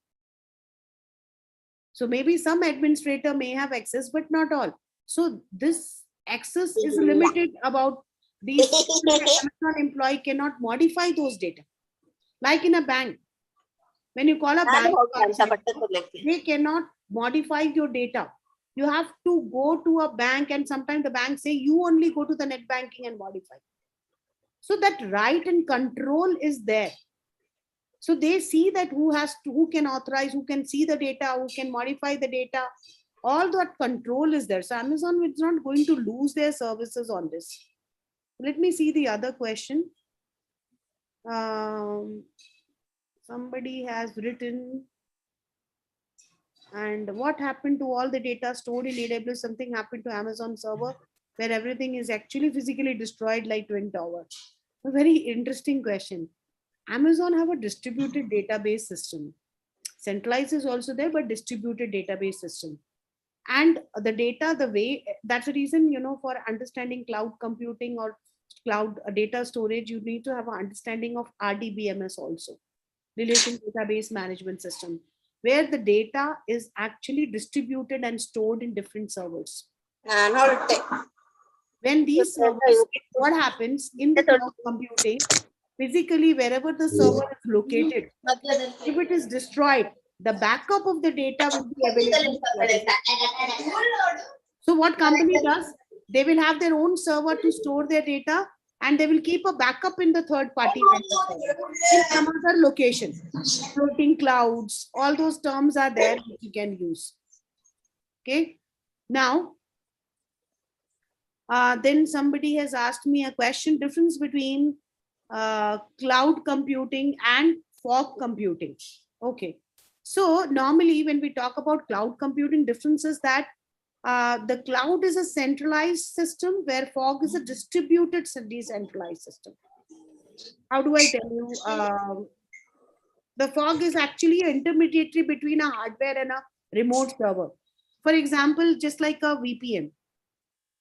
So maybe some administrator may have access, but not all. So this access is limited about these. Amazon employee cannot modify those data. Like in a bank, when you call a bank, they cannot modify your data. You have to go to a bank, and sometimes the bank say you only go to the net banking and modify. So that right and control is there. So they see that who can authorize, who can see the data, who can modify the data. All that control is there. So Amazon is not going to lose their services on this. Let me see the other question. Somebody has written, and what happened to all the data stored in AWS? Something happened to Amazon server where everything is actually physically destroyed like Twin Tower. A very interesting question. Amazon have a distributed database system. Centralized is also there, but distributed database system. And the data, the way, that's the reason, for understanding cloud computing or cloud data storage, you need to have an understanding of RDBMS also, Relation Database Management System, where the data is actually distributed and stored in different servers. When these servers, what happens in the cloud computing, physically wherever the server is located, if it is destroyed, the backup of the data will be available. So what company does? They will have their own server to store their data, and they will keep a backup in the third party in some other location. Floating clouds, all those terms are there which you can use. Okay. Now, then somebody has asked me a question, difference between cloud computing and fog computing. Okay. So normally when we talk about cloud computing, difference is that the cloud is a centralized system, where fog is a distributed decentralized system. How do I tell you? The fog is actually an intermediary between a hardware and a remote server. For example, just like a VPN,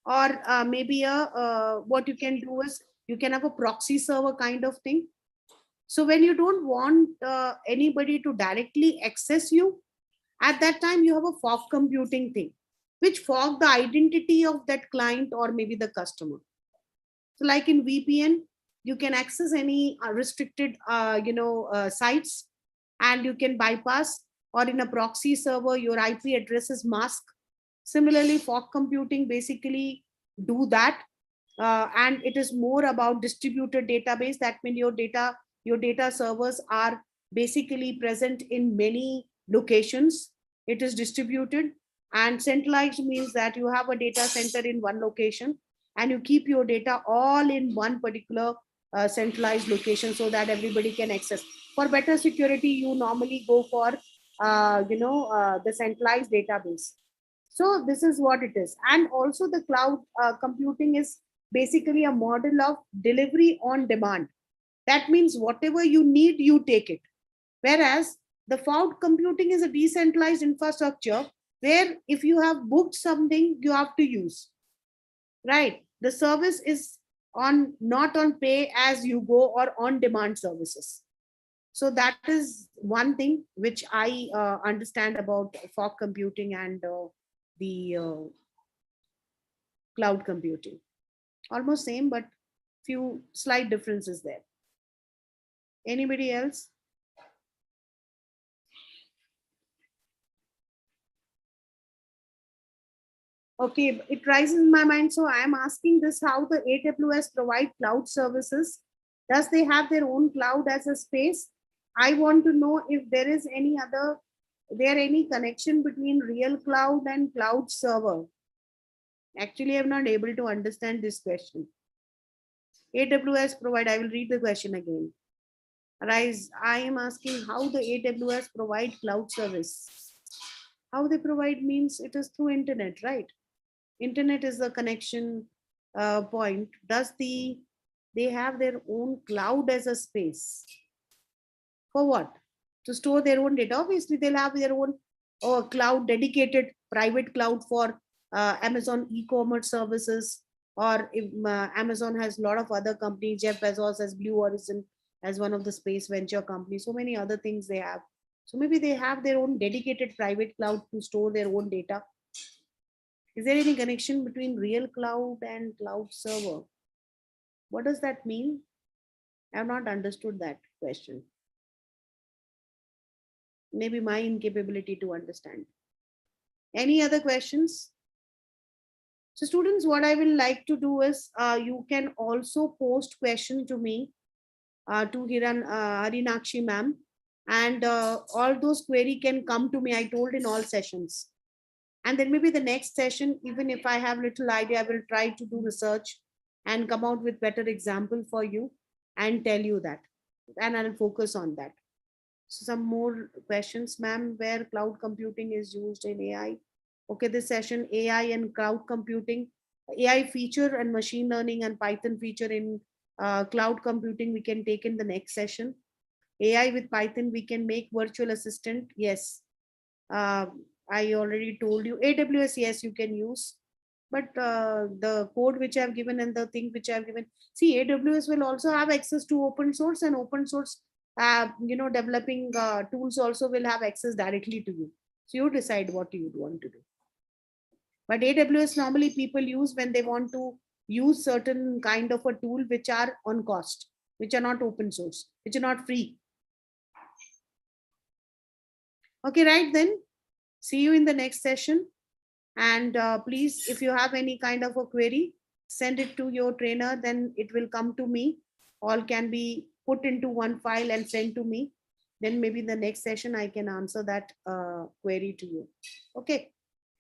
or maybe what you can do is you can have a proxy server kind of thing. So when you don't want anybody to directly access you, at that time you have a fog computing thing, which fog the identity of that client or maybe the customer. So like in VPN, you can access any restricted sites, and you can bypass, or in a proxy server your IP address is masked. Similarly, fog computing basically do that, and it is more about distributed database. That means your data servers are basically present in many locations. It is distributed. And centralized means that you have a data center in one location, and you keep your data all in one particular centralized location, so that everybody can access. For better security, you normally go for the centralized database. So this is what it is. And also the cloud computing is basically a model of delivery on demand. That means whatever you need, you take it. Whereas the cloud computing is a decentralized infrastructure, where if you have booked something, you have to use. right? The service is on not on pay as you go or on demand services. So that is one thing which I understand about fog computing and the cloud computing. Almost same, but few slight differences there. Anybody else? Okay, it rises in my mind. So I am asking this, how the AWS provide cloud services. Does they have their own cloud as a space? I want to know if there is any connection between real cloud and cloud server. Actually, I'm not able to understand this question. AWS provide, I will read the question again. Rise, I am asking how the AWS provide cloud service. How they provide means it is through internet, right? Internet is the connection point. They have their own cloud as a space? For what? To store their own data. Obviously, they'll have their own cloud, dedicated private cloud for Amazon e-commerce services, or if Amazon has a lot of other companies. Jeff Bezos has Blue Origin as one of the space venture companies. So many other things they have. So maybe they have their own dedicated private cloud to store their own data. Is there any connection between real cloud and cloud server? What does that mean? I have not understood that question. Maybe my incapability to understand. Any other questions? So students, what I will like to do is you can also post question to me, to Harinakshi ma'am, and all those query can come to me. I told in all sessions. And then maybe the next session, even if I have little idea, I will try to do research and come out with better example for you and tell you that. And I'll focus on that. So some more questions, ma'am, where cloud computing is used in AI. Okay, this session, AI and cloud computing, AI feature and machine learning and Python feature in cloud computing, we can take in the next session. AI with Python, we can make virtual assistant. Yes. I already told you. AWS, yes, you can use. But the code which I have given and the thing which I have given, see, AWS will also have access to open source, and open source, developing tools also will have access directly to you. So you decide what you want to do. But AWS normally people use when they want to use certain kind of a tool which are on cost, which are not open source, which are not free. Okay, right then. See you in the next session. And please, if you have any kind of a query, send it to your trainer, then it will come to me. All can be put into one file and sent to me. Then maybe the next session I can answer that query to you. Okay,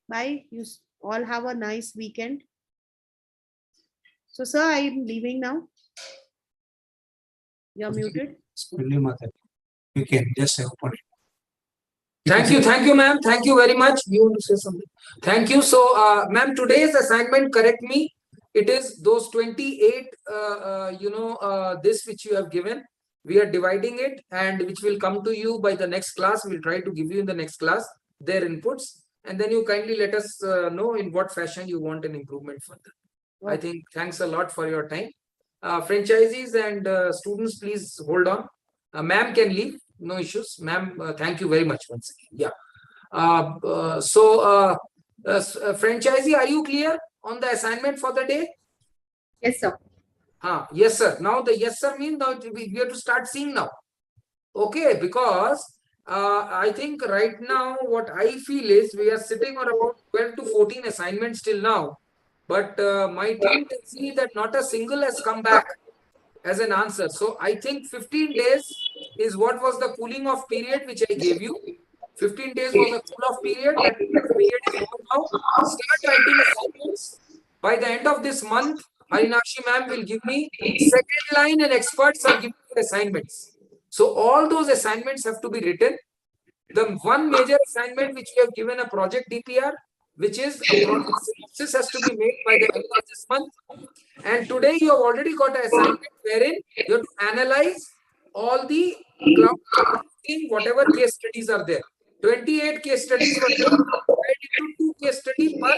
bye. You all have a nice weekend. So sir, I am leaving now. You're muted. You can just open it. Thank you, ma'am. Thank you very much. You want to say something? Thank you. So, ma'am, today's assignment, correct me. It is those 28, this which you have given. We are dividing it, and which will come to you by the next class. We'll try to give you in the next class their inputs, and then you kindly let us know in what fashion you want an improvement further. Okay. I think thanks a lot for your time. Franchisees and students, please hold on. Ma'am can leave. No issues, ma'am. Thank you very much once again. Yeah. Franchisee, are you clear on the assignment for the day? Yes, sir. Yes, sir. Now the yes, sir means now we have to start seeing now. Okay, because I think right now what I feel is we are sitting on about 12 to 14 assignments till now. But my team can see that not a single has come back as an answer. So I think 15 days is what was the cooling off period which I gave you. 15 days was a cool off period. That period is over now. Start writing assignments. By the end of this month, Harinakshi ma'am will give me second line and experts are giving assignments. So all those assignments have to be written. The one major assignment which we have given a project DPR, which is a project synopsis has to be made by the end of this month. And today you have already got an assignment wherein you have to analyze all the cloud computing, whatever case studies are there. 28 case studies were there, divided into 2 case study per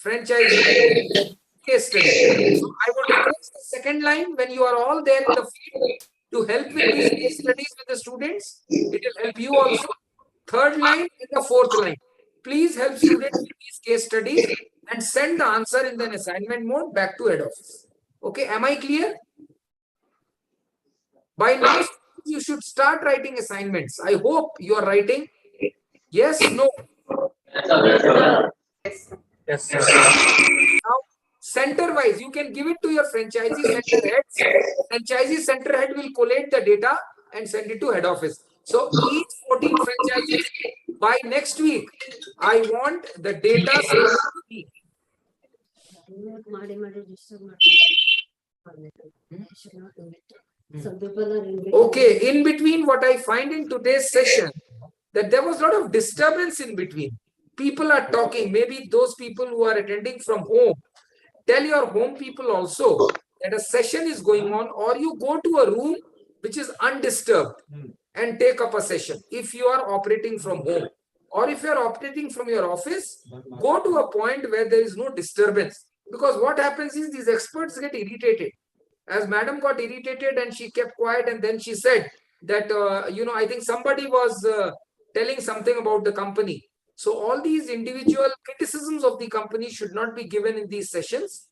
franchisee case study. So I would request the second line, when you are all there in the field, to help with these case studies with the students. It will help you also. Third line and the fourth line. Please help students with these case studies and send the answer in an assignment mode back to head office. Okay, am I clear? By now, you should start writing assignments. I hope you are writing. Yes, no? Yes, sir. Now, center-wise, you can give it to your franchisee center heads. Franchisee center head will collate the data and send it to head office. So each 14 franchisees, by next week, I want the data sent to me. Okay, in between, what I find in today's session, that there was a lot of disturbance in between. People are talking, maybe those people who are attending from home, tell your home people also that a session is going on, or you go to a room which is undisturbed and take up a session. If you are operating from home, or if you are operating from your office, go to a point where there is no disturbance. Because what happens is these experts get irritated. As madam got irritated and she kept quiet, and then she said that, I think somebody was telling something about the company. So all these individual criticisms of the company should not be given in these sessions.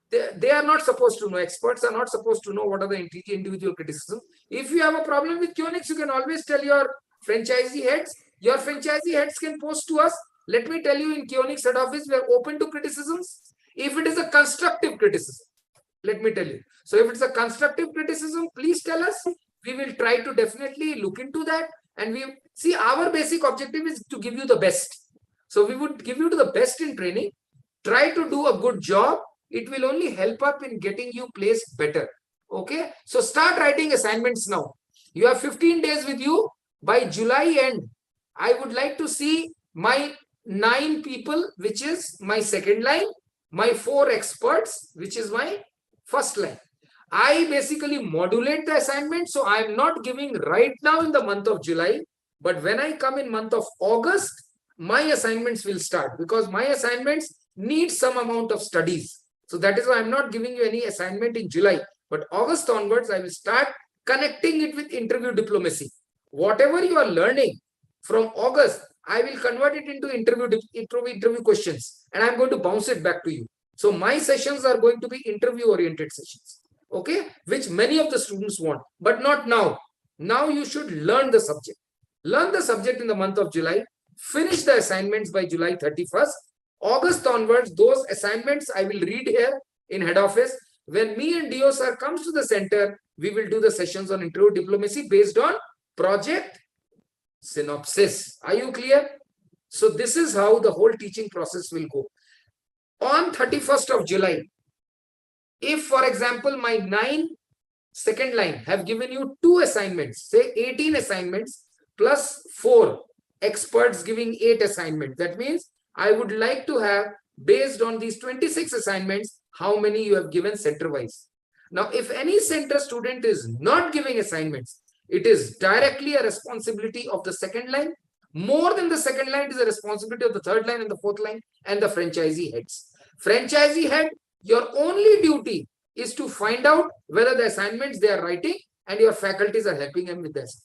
They are not supposed to know. Experts are not supposed to know what are the individual criticisms. If you have a problem with QNX, you can always tell your franchisee heads. Your franchisee heads can post to us. Let me tell you, in QNX head office, we are open to criticisms. If it is a constructive criticism, let me tell you. So if it's a constructive criticism, please tell us. We will try to definitely look into that. And we see, our basic objective is to give you the best. So we would give you to the best in training. Try to do a good job. It will only help up in getting you placed better. Okay. So start writing assignments now. You have 15 days with you. By July end, I would like to see my 9 people, which is my second line, my 4 experts, which is my first line. I basically modulate the assignment. So I am not giving right now in the month of July, but when I come in month of August, my assignments will start, because my assignments need some amount of studies. So that is why I'm not giving you any assignment in July, but August onwards, I will start connecting it with interview diplomacy. Whatever you are learning from August, I will convert it into interview questions, and I'm going to bounce it back to you. So my sessions are going to be interview oriented sessions, okay, which many of the students want, but not now. Now you should learn the subject. Learn the subject in the month of July, finish the assignments by July 31st. August onwards, those assignments I will read here in head office. When me and DO sir comes to the center, we will do the sessions on interview diplomacy based on project synopsis. Are you clear? So this is how the whole teaching process will go. On 31st of July, if for example my 9 second line have given you 2 assignments, say 18 assignments plus 4 experts giving 8 assignments, that means I would like to have, based on these 26 assignments, how many you have given center wise. Now if any center student is not giving assignments, it is directly a responsibility of the second line. More than the second line, it is a responsibility of the third line and the fourth line and the franchisee heads. Franchisee head, your only duty is to find out whether the assignments they are writing and your faculties are helping them with this.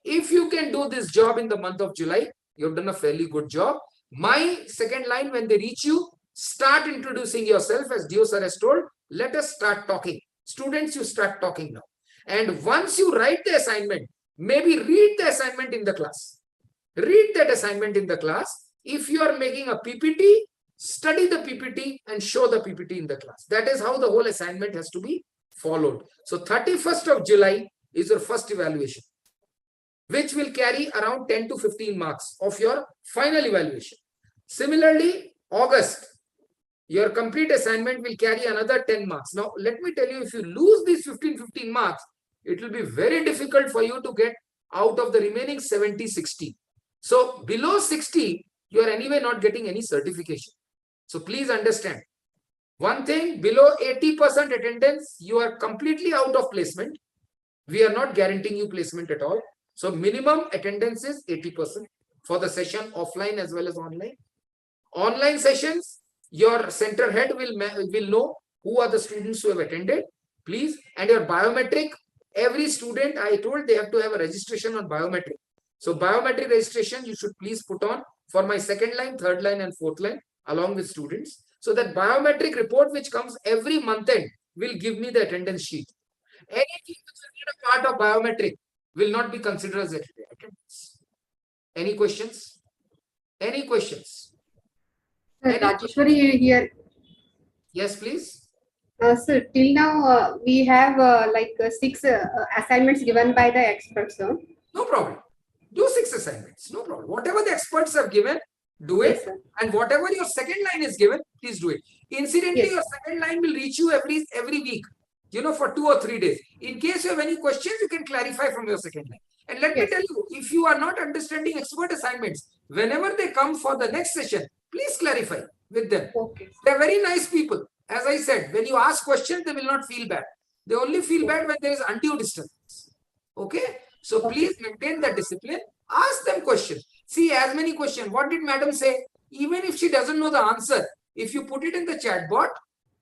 If you can do this job in the month of July, you've done a fairly good job. My second line, when they reach you, start introducing yourself, as Dio sir has told. Let us start talking. Students, you start talking now. And once you write the assignment, maybe read the assignment in the class. Read that assignment in the class. If you are making a PPT, study the PPT and show the PPT in the class. That is how the whole assignment has to be followed. So 31st of July is your first evaluation, which will carry around 10 to 15 marks of your final evaluation. Similarly, August, your complete assignment will carry another 10 marks. Now, let me tell you, if you lose these 15 marks, it will be very difficult for you to get out of the remaining 70, 60. So below 60, you are anyway not getting any certification. So please understand. One thing, below 80% attendance, you are completely out of placement. We are not guaranteeing you placement at all. So minimum attendance is 80% for the session, offline as well as online. Online sessions, Your center head will know who are the students who have attended, please. And your biometric, every student, I told they have to have a registration on biometric. So biometric registration you should please put on for my second line, third line and fourth line along with students. So that biometric report which comes every month end will give me the attendance sheet. Anything which is not a part of biometric will not be considered as attendance. Any questions? Any questions? Rajeshwari here. Yes, please. Sir, till now we have like 6 assignments given by the experts. No problem. Do 6 assignments. No problem. Whatever the experts have given, do it. Yes, and whatever your second line is given, please do it. Incidentally, yes, your second line will reach you every week, for 2 or 3 days. In case you have any questions, you can clarify from your second line. And let me tell you, if you are not understanding expert assignments, whenever they come for the next session, please clarify with them. Okay. They are very nice people. As I said, when you ask questions, they will not feel bad. They only feel bad when there is undue disturbance. Okay? So please maintain that discipline. Ask them questions. See, as many questions. What did madam say? Even if she doesn't know the answer, if you put it in the chat bot,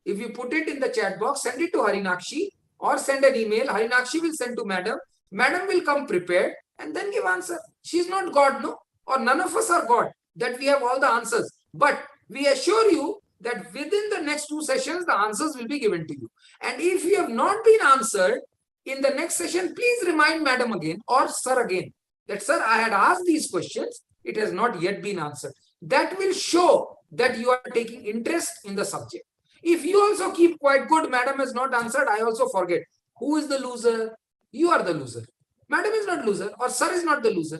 if you put it in the chat box, send it to Harinakshi or send an email. Harinakshi will send to madam. Madam will come prepared and then give answer. She is not God, no? Or none of us are God, that we have all the answers. But we assure you that within the next 2 sessions, the answers will be given to you. And if you have not been answered, in the next session, please remind madam again or sir again that, sir, I had asked these questions. It has not yet been answered. That will show that you are taking interest in the subject. If you also keep quite good, madam has not answered, I also forget. Who is the loser? You are the loser. Madam is not loser or sir is not the loser.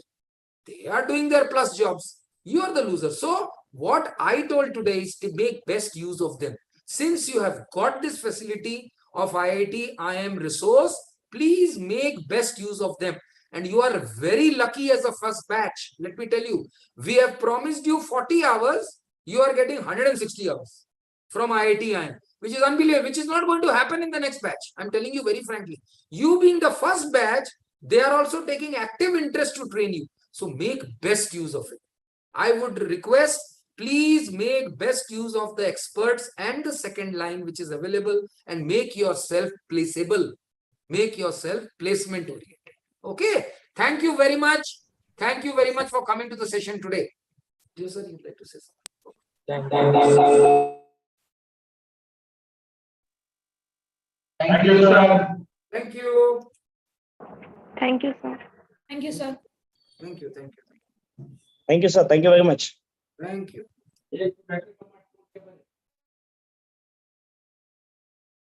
They are doing their plus jobs. You are the loser. So what I told today is to make best use of them. Since you have got this facility of IIT IIM resource, please make best use of them. And you are very lucky as a first batch. Let me tell you, we have promised you 40 hours. You are getting 160 hours from IIT IIM, which is unbelievable, which is not going to happen in the next batch. I'm telling you very frankly. You being the first batch, they are also taking active interest to train you. So make best use of it. I would request, please make best use of the experts and the second line which is available and make yourself placeable. Make yourself placement oriented. Okay. Thank you very much. Thank you very much for coming to the session today. Dear sir, you'd like to say something? Thank you, sir. Thank you. Thank you, sir. Thank you, sir. Thank you. Thank you. Thank you, sir. Thank you very much. Thank you.